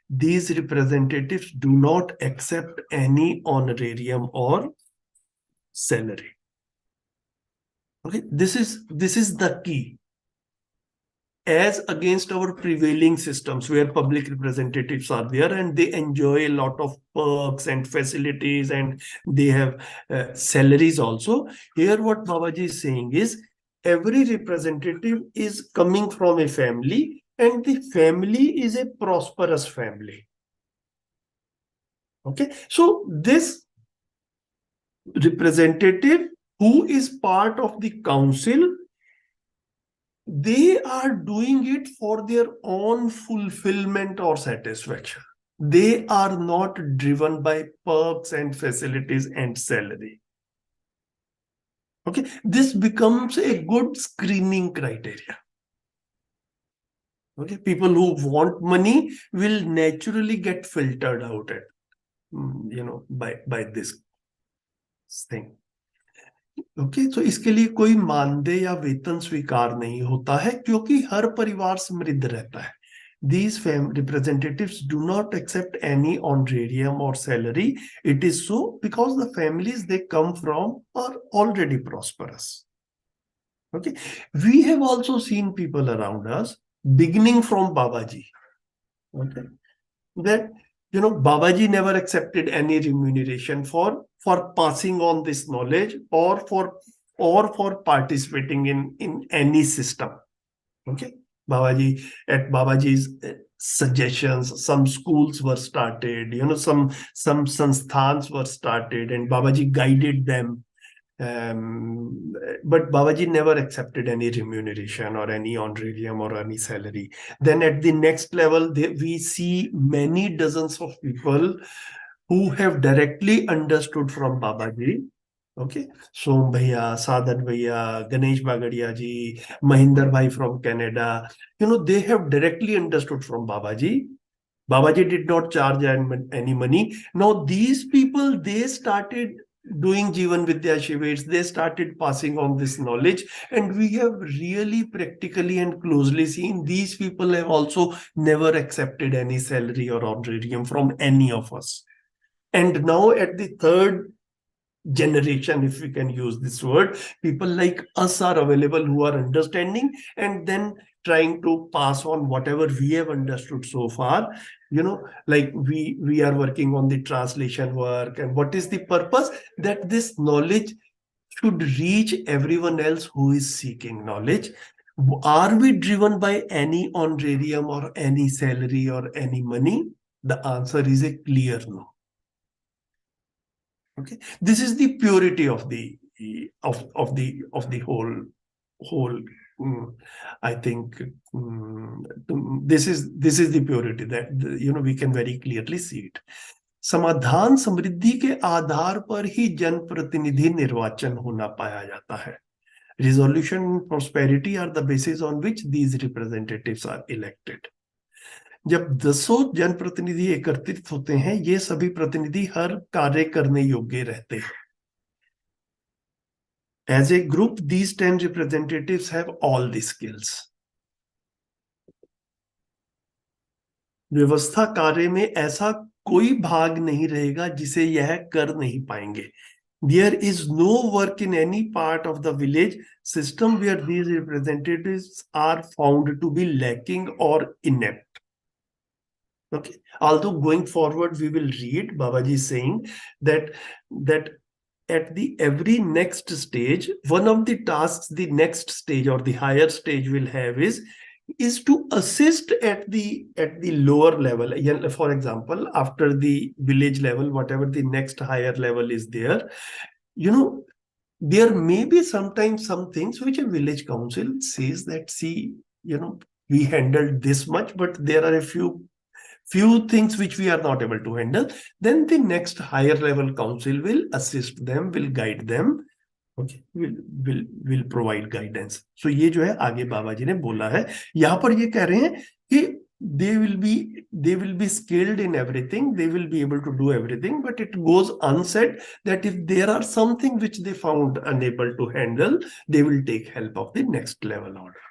A: These representatives do not accept any honorarium or salary. Okay, this is the key. As against our prevailing systems where public representatives are there and they enjoy a lot of perks and facilities and they have salaries also. Here what Babaji is saying is every representative is coming from a family and the family is a prosperous family. Okay, so this representative who is part of the council, they are doing it for their own fulfillment or satisfaction. They are not driven by perks and facilities and salary. Okay, this becomes a good screening criteria. Okay, people who want money will naturally get filtered out at, by this thing. Okay, so इसके लिए कोई मानदेय या वेतन स्वीकार नहीं होता है क्योंकि हर परिवार समृद्ध रहता है. these representatives do not accept any honorarium or salary. It is so because the families they come from are already prosperous. Okay, we have also seen people around us, beginning from Babaji. Okay, that Babaji never accepted any remuneration for passing on this knowledge or for participating in any system. Okay, at Babaji's suggestions, some schools were started, some sanstans were started, and Babaji guided them. But Babaji never accepted any remuneration or any honorarium or any salary. Then at the next level, we see many dozens of people who have directly understood from Babaji. Okay, Som Bhaiya, Sadan Bhaiya, Ganesh Bagadia ji, Mahinder Bhai from Canada, they have directly understood from Babaji. Babaji did not charge any money. Now these people, they started doing Jivan Vidya Shivers, they started passing on this knowledge, and we have really practically and closely seen these people have also never accepted any salary or honorarium from any of us. And now at the third generation, if we can use this word, people like us are available who are understanding and then trying to pass on whatever we have understood so far. Like we are working on the translation work, and what is the purpose? That this knowledge should reach everyone else who is seeking knowledge. Are we driven by any honorarium or any salary or any money? The answer is a clear no. Okay, this is the purity of the whole. I think this is the purity that we can very clearly see it. समाधान समृद्धि के आधार पर ही जनप्रतिनिधि निर्वाचन होना पाया जाता है. Resolution and prosperity are the basis on which these representatives are elected. जब 10 जनप्रतिनिधि एकत्रित होते हैं, ये सभी प्रतिनिधि हर कार्य करने योग्य रहते हैं. As a group, these 10 representatives have all the skills. व्यवस्था कार्य में ऐसा कोई भाग नहीं रहेगा जिसे यह कर नहीं पाएंगे. There is no work in any part of the village system where these representatives are found to be lacking or inept. Okay. Although going forward, we will read Babaji saying that at the every next stage, one of the tasks the next stage or the higher stage will have is to assist at the lower level. For example, after the village level, whatever the next higher level is there, there may be sometimes some things which a village council says that, see, we handled this much, but there are a few things which we are not able to handle. Then the next higher level council will assist them, will guide them, okay, will provide guidance. So ये जो है आगे बाबा जी ने बोला है. यहाँ पर ये कह रहे हैं कि they will be skilled in everything, they will be able to do everything, but it goes unsaid that if there are something which they found unable to handle, they will take help of the next level order.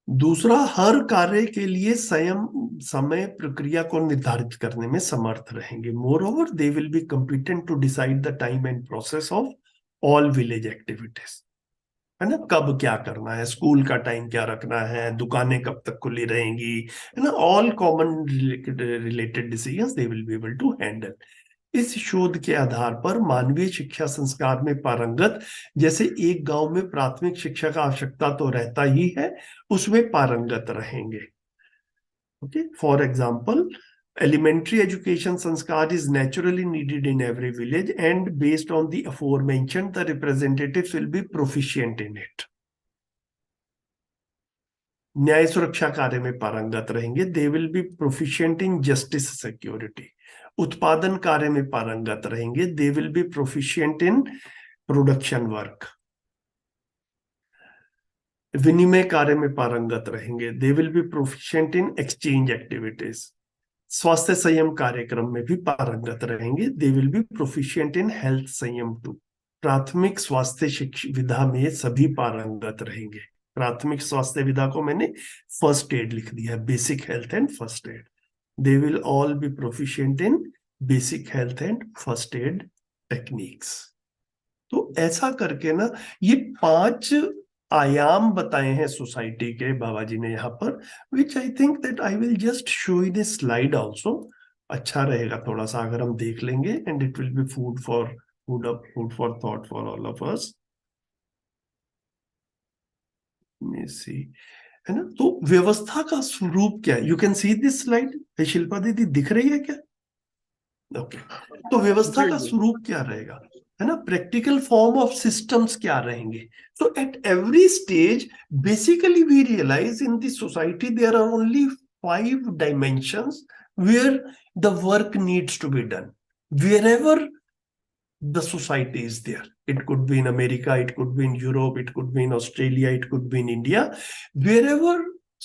A: दूसरा, हर कार्य के लिए स्वयं समय प्रक्रिया को निर्धारित करने में समर्थ रहेंगे. Moreover they will be competent to decide the time and process of all village activities. है ना, कब क्या करना है, स्कूल का टाइम क्या रखना है, दुकानें कब तक खुली रहेंगी, है ना, all common related decisions they will be able to handle. इस शोध के आधार पर मानवीय शिक्षा संस्कार में पारंगत, जैसे एक गांव में प्राथमिक शिक्षा का आवश्यकता तो रहता ही है, उसमें पारंगत रहेंगे. Okay, for example, elementary education sanskar is naturally needed in every village, and based on the aforementioned, the representatives will be proficient in it. न्याय सुरक्षा कार्य में पारंगत रहेंगे. They will be proficient in justice security. उत्पादन कार्य में पारंगत रहेंगे. They will be proficient in production work. विनिमय कार्य में पारंगत रहेंगे. They will be proficient in exchange activities. स्वास्थ्य संयम कार्यक्रम में भी पारंगत रहेंगे. They will be proficient in health संयम too. प्राथमिक स्वास्थ्य शिक्षा विधा में सभी पारंगत रहेंगे. प्राथमिक स्वास्थ्य विधा को मैंने फर्स्ट एड लिख दिया है, basic health and first aid. They will all B proficient in basic health and first aid techniques. तो ऐसा करके ना ये 5 आयाम बताए हैं सोसाइटी के बाबा जी ने यहाँ पर, which I think that I will just show in a slide also. अच्छा रहेगा थोड़ा सा अगर हम देख लेंगे, and it will be food for thought for all of us. See है ना. तो व्यवस्था का स्वरूप क्या है? You can see this slide. Shilpa दीदी दिख रही है क्या? ओके. तो व्यवस्था का स्वरूप क्या रहेगा, है ना. प्रैक्टिकल फॉर्म ऑफ सिस्टम्स क्या रहेंगे. So at every stage basically we realise in this society there are only 5 dimensions where the work needs to be done wherever the society is there. It could be in America, it could be in Europe, it could be in Australia, it could be in India. Wherever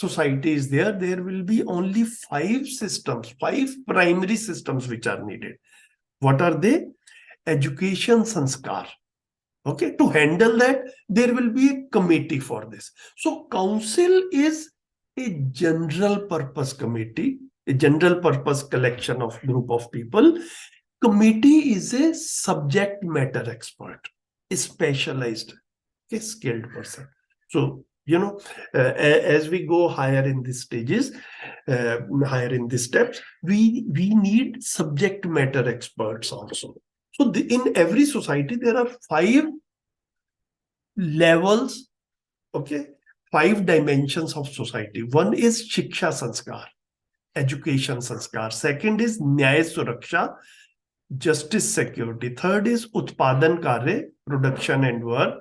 A: society is there, there will be only 5 systems, 5 primary systems which are needed. What are they? Education sanskar. Okay, to handle that, there will be a committee for this. So council is a general purpose committee, a general purpose collection of group of people. Committee is a subject matter expert, a specialized, a skilled person. So, you know, as we go higher in these stages, higher in these steps, we need subject matter experts also. So in every society, there are 5 levels, okay, 5 dimensions of society. One is Shiksha Sanskar, education Sanskar. Second is Nyaya Suraksha, justice security. Third is Utpadan Karya, production and work.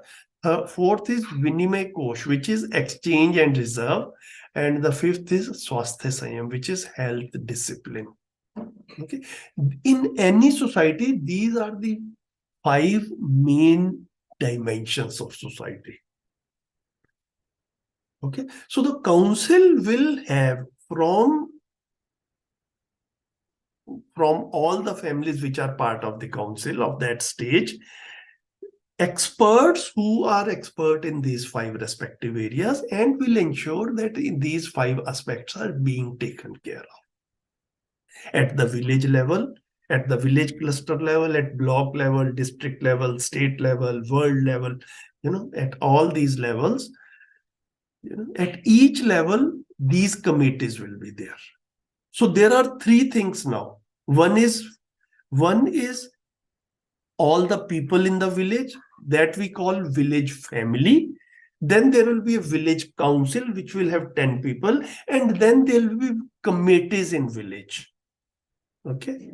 A: Fourth is Vinimay Kosh, which is exchange and reserve. And the 5th is Swasthya Sanyam, which is health discipline. Okay. In any society, these are the 5 main dimensions of society. Okay. So the council will have from all the families which are part of the council of that stage, experts who are expert in these 5 respective areas and will ensure that these 5 aspects are being taken care of. At the village level, at the village cluster level, at block level, district level, state level, world level, you know, at all these levels, you know, at each level, these committees will be there. So there are 3 things now. One is all the people in the village that we call village family. Then there will be a village council which will have 10 people, and then there will be committees in village. Okay.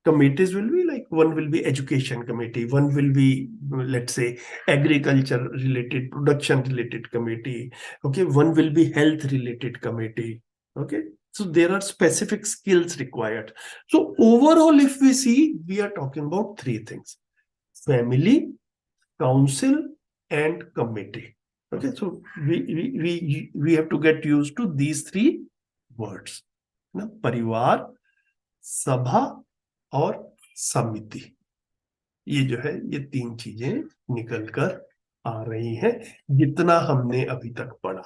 A: Committees will be like, one will be education committee, one will be, let's say, agriculture related, production related committee. Okay. One will be health related committee. Okay. So there are specific skills required. So overall, if we see, we are talking about 3 things: family, council, and committee. Okay. So we have to get used to these 3 words. ना, परिवार, सभा और समिति. ये जो है, ये 3 चीजें निकल कर आ रही हैं जितना हमने अभी तक पढ़ा.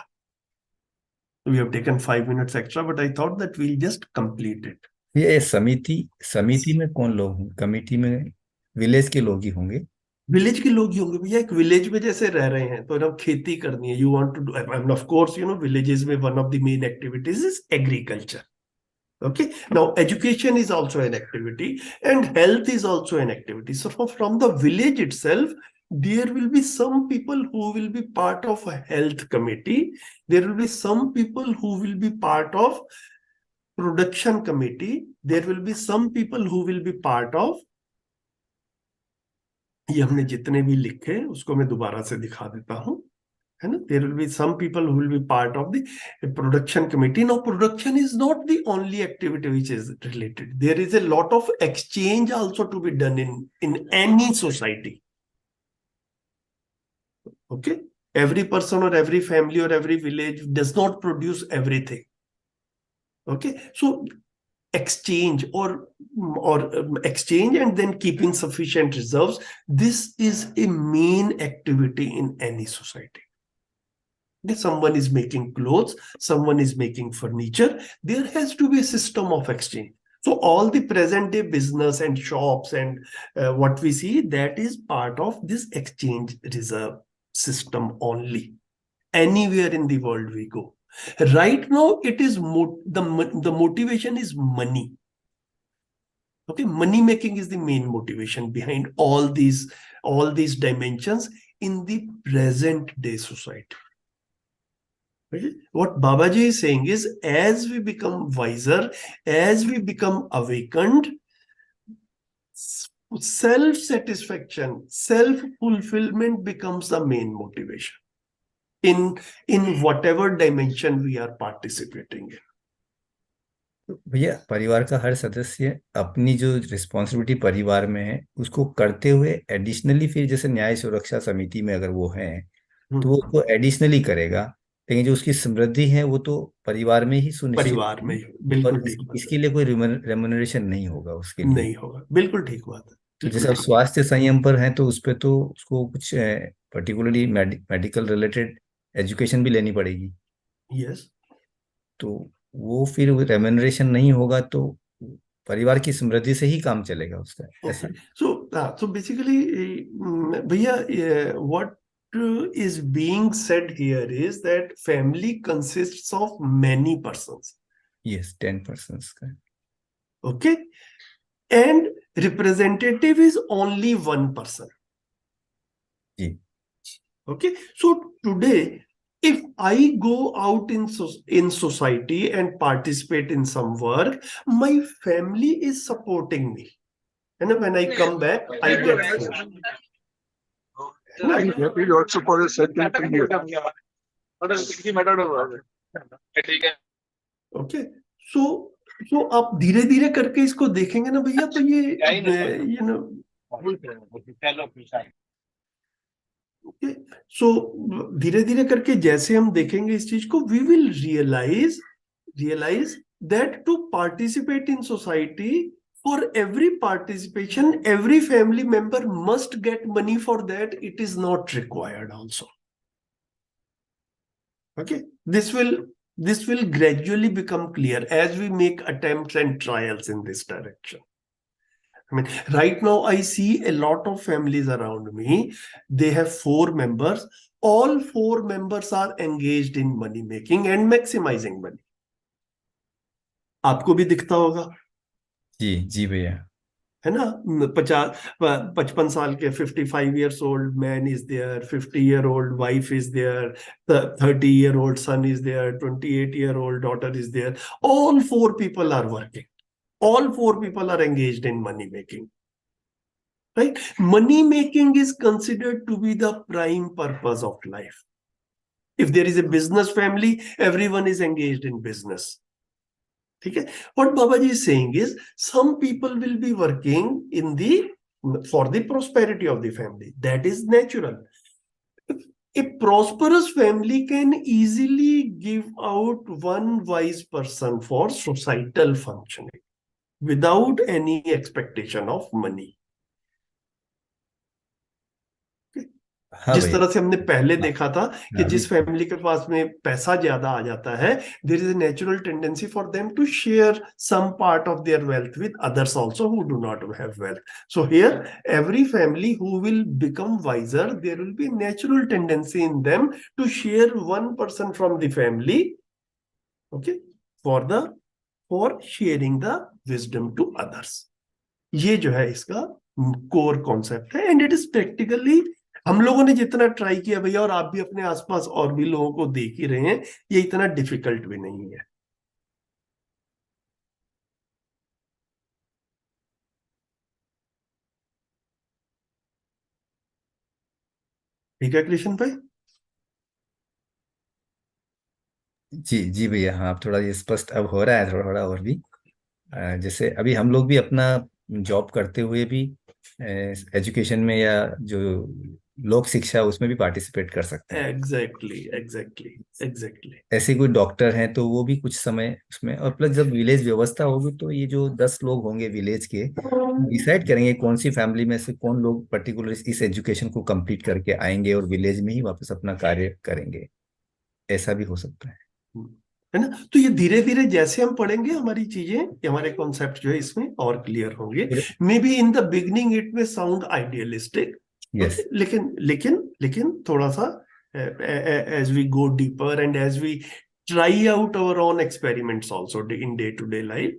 A: We have taken 5 minutes extra, but I thought that we'll just complete it.
B: ये समिति में कौन लोग हैं? कमेटी में विलेज के लोग ही होंगे.
A: विलेज के लोग ही होंगे भैया. एक विलेज में जैसे रह रहे हैं तो ना खेती करनी है, you want to do, and of course you know villages में one of the main activities is agriculture. Okay, now education is also an activity and health is also an activity. So from the village itself, there will be some people who will be part of a health committee. There will be some people who will be part of production committee. There will be some people who will be part of, ये हमने जितने भी लिखे उसको मैं दोबारा से दिखा देता हूं, है ना. There will be some people who will be part of the production committee. Now, production is not the only activity which is related. There is a lot of exchange also to be done in any society. Okay, every person or every family or every village does not produce everything. Okay, so exchange or exchange and then keeping sufficient reserves, this is a main activity in any society. Someone is making clothes, someone is making furniture. There has to be a system of exchange. So all the present day business and shops and what we see, that is part of this exchange reserve system only. Anywhere in the world we go. Right now, it is the motivation is money. Okay, money making is the main motivation behind all these dimensions in the present day society. Okay? What Babaji is saying is, as we become wiser, as we become awakened, self-satisfaction, self-fulfillment becomes the main motivation in whatever dimension we are participating in.
B: भैया परिवार का हर सदस्य अपनी जो responsibility परिवार में है उसको करते हुए एडिशनली फिर जैसे न्याय सुरक्षा समिति में अगर वो है तो वो उसको एडिशनली करेगा, लेकिन जो उसकी समृद्धि है वो तो परिवार में ही सुनिश्चित
A: परिवार में
B: होगी
A: बिल्कुल
B: और
A: ठीक बात
B: इसके लिए कोई रेमुनरेशन नहीं होगा उसके
A: है।
B: लिए।
A: नहीं होगा, बिल्कुल ठीक बात है।
B: तो
A: बिल्कुल
B: जैसे अब
A: ठीक।
B: स्वास्थ्य संयम पर है तो उस पे तो उसको कुछ पर्टिकुलरली मेडिकल रिलेटेड एजुकेशन भी लेनी पड़ेगी,
A: यस।
B: तो वो फिर रेमुनरेशन नहीं होगा तो परिवार की समृद्धि से ही काम चलेगा उसका, ऐसा।
A: So basically, भैया, what is being said here is that family consists of many persons.
B: Yes, 10 persons का।
A: Okay, and representative is only one person.
B: जी।
A: Okay, so today, if I go out in society and participate in some work, my family is supporting me, and when I come back, I get food.
E: also for a certain period.
A: Okay, so आप धीरे धीरे करके इसको देखेंगे ना भैया, तो ये नो ओके, सो धीरे धीरे करके जैसे हम देखेंगे इस चीज को, we will realise that to participate in society, for every participation, every family member must get money for that. It is not required also. Okay, this will gradually become clear as we make attempts and trials in this direction. I mean, right now I see a lot of families around me. They have 4 members. All 4 members are engaged in money making and maximizing money. आपको भी दिखता होगा।
B: जी जी भैया,
A: है ना, 55 साल के 55 years old man is there, 50-year-old wife is there, the 30-year-old son is there, 28-year-old daughter is there. All 4 people are working. All 4 people are engaged in money making. Right? Money making is considered to be the prime purpose of life. If there is a business family, everyone is engaged in business. ठीक है, what Babaji is saying is, some people will be working for the prosperity of the family. That is natural. A prosperous family can easily give out one wise person for societal functioning without any expectation of money. जिस तरह से हमने पहले देखा था कि जिस family के पास में पैसा ज्यादा आ जाता है, there is a natural tendency for them to share some part of their wealth with others also who do not have wealth. So here every family who will become wiser, there will be natural tendency in them to share one person from the family, okay, for sharing the wisdom to others. ये जो है इसका core concept है, and it is practically हम लोगों ने जितना try किया भैया, और आप भी अपने आसपास और भी लोगों को देख ही रहे हैं, ये इतना डिफिकल्ट भी नहीं है. ठीक है कृष्ण भाई?
B: जी जी भैया, हाँ अब थोड़ा ये स्पष्ट अब हो रहा है, थोड़ा थोड़ा और भी। जैसे अभी हम लोग भी अपना जॉब करते हुए भी एजुकेशन में या जो लोक शिक्षा उसमें भी पार्टिसिपेट कर सकते हैं।
A: एग्जैक्टली।
B: ऐसे कोई डॉक्टर हैं तो वो भी कुछ समय उसमें, और प्लस जब विलेज व्यवस्था होगी तो ये जो 10 लोग होंगे विलेज के, डिसाइड करेंगे कौन सी फैमिली में से कौन लोग पर्टिकुलर इस एजुकेशन को कंप्लीट करके आएंगे और विलेज में ही वापस अपना कार्य करेंगे। ऐसा भी हो सकता है।
A: है ना? तो ये धीरे धीरे जैसे हम पढ़ेंगे हमारी चीजें, हमारे कॉन्सेप्ट जो है इसमें और क्लियर होंगे। May be in the beginning it में साउंड आइडियलिस्टिक,
B: यस,
A: लेकिन लेकिन लेकिन थोड़ा सा as we go deeper and as we try out our own experiments also in day-to-day life,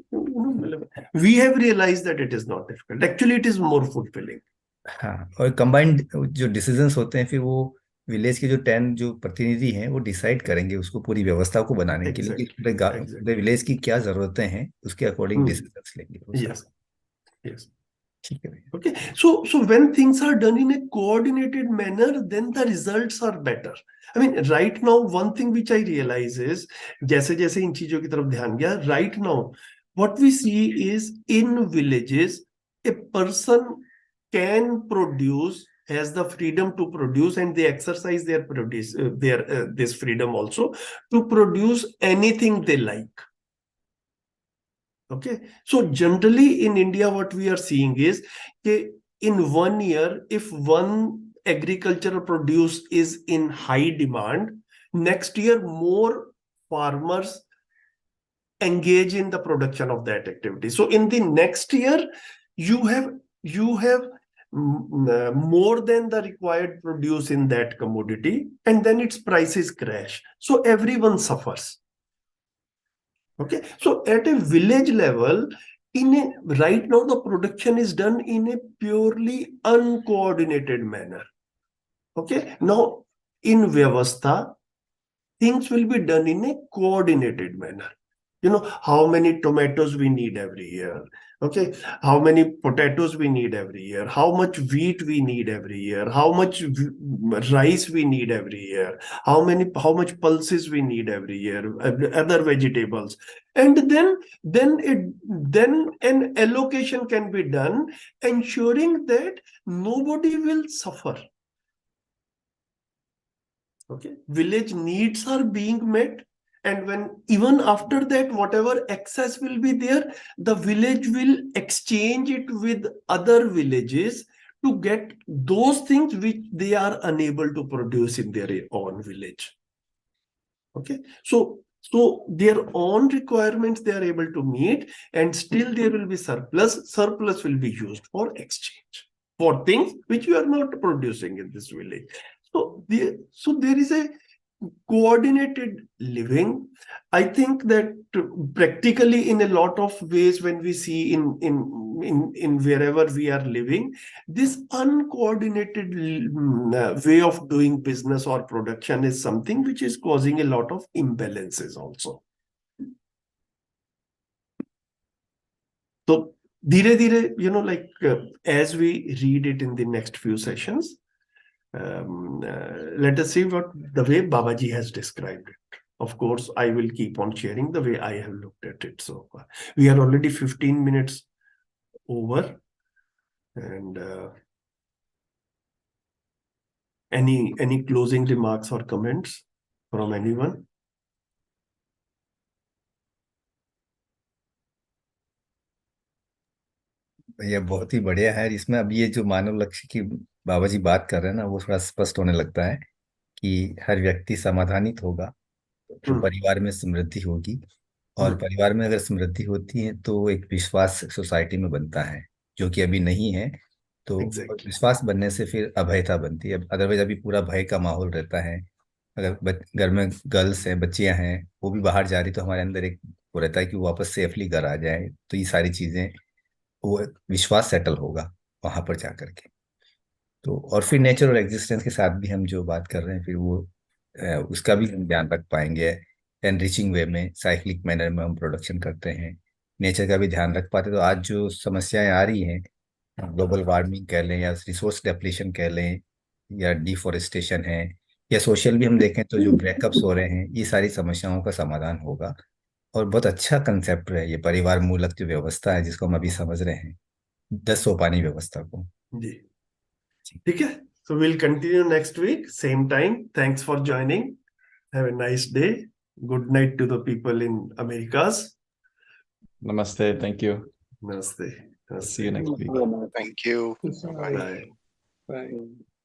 A: we have realized that it is not difficult. Actually, it is more fulfilling.
B: हाँ, और combined जो decisions होते हैं फिर वो village के जो 10 जो प्रतिनिधि हैं वो डिसाइड करेंगे उसको पूरी व्यवस्था को बनाने के लिए कि
A: Exactly. Exactly.
B: पूरे विलेज की क्या जरूरतें हैं, उसके अकॉर्डिंग
A: Hmm.
B: डिसीजंस लेंगे वो सब।
A: Yes. Yes.
B: ठीक है भैया।
A: Okay. So when things are done in a coordinated manner, then the results are better. I mean, right now, one thing which I realize is, जैसे जैसे इन चीजों की तरफ ध्यान गया, right now, what we see is in villages, a person can produce, has the freedom to produce, and they exercise their this freedom also to produce anything they like. Okay, so generally in India, what we are seeing is that in 1 year, if one agricultural produce is in high demand, next year more farmers engage in the production of that activity. So in the next year, you have more than the required produce in that commodity, and then its prices crash. So everyone suffers. Okay, so at a village level, right now the production is done in a purely uncoordinated manner. Okay, now in Vyavastha, things will be done in a coordinated manner. You know how many tomatoes we need every year. Okay, how many potatoes we need every year, how much wheat we need every year, how much rice we need every year, how much pulses we need every year, other vegetables, and then an allocation can be done, ensuring that nobody will suffer. Okay, village needs are being met, and when even after that whatever excess will be there, the village will exchange it with other villages to get those things which they are unable to produce in their own village. Okay, so their own requirements they are able to meet, and still there will be surplus will be used for exchange for things which you are not producing in this village. So there is a coordinated living. I think that practically in a lot of ways, when we see in wherever we are living, this uncoordinated way of doing business or production is something which is causing a lot of imbalances also. So dhire dhire, like as we read it in the next few sessions, let us see what the way Babaji has described it. Of course, I will keep on sharing the way I have looked at it so far. We are already 15 minutes over, and any closing remarks or comments from anyone?
B: भैया बहुत ही बढ़िया है। इसमें अब ये जो मानव लक्ष्य की बाबा जी बात कर रहे हैं ना, वो थोड़ा स्पष्ट होने लगता है कि हर व्यक्ति समाधानित होगा तो परिवार में समृद्धि होगी, और परिवार में अगर समृद्धि होती है तो एक विश्वास सोसाइटी में बनता है, जो कि अभी नहीं है। तो
A: Exactly.
B: विश्वास बनने से फिर अभयता बनती है। अदरवाइज अभी पूरा भय का माहौल रहता है। अगर घर में गर्ल्स हैं, बच्चियां हैं, वो भी बाहर जा रही, तो हमारे अंदर एक वो रहता है कि वो वापस सेफली घर आ जाए। तो ये सारी चीजें, वो विश्वास सेटल होगा वहां पर जा करके। तो और फिर नेचर और एग्जिस्टेंस के साथ भी हम जो बात कर रहे हैं, फिर वो उसका भी हम ध्यान रख पाएंगे। एनरिचिंग वे में, साइक्लिक मैनर में हम प्रोडक्शन करते हैं, नेचर का भी ध्यान रख पाते। तो आज जो समस्याएं आ रही हैं, ग्लोबल वार्मिंग कह लें या रिसोर्स डेप्लीशन कह लें या डिफोरेस्टेशन है या सोशल भी हम देखें तो जो ब्रेकअप्स हो रहे हैं, ये सारी समस्याओं का समाधान होगा। और बहुत अच्छा कंसेप्ट है ये परिवार मूलक जो व्यवस्था है, जिसको हम अभी समझ रहे हैं, 10 सोपानी व्यवस्था को।
A: जी, ठीक है। So we'll continue next week, same time. Thanks for joining. Have a nice day. Good night to the people in Americas.
G: Namaste. Thank you.
A: Namaste. Namaste.
G: See you next week.
H: Thank you. Bye.
A: Bye.
C: Bye.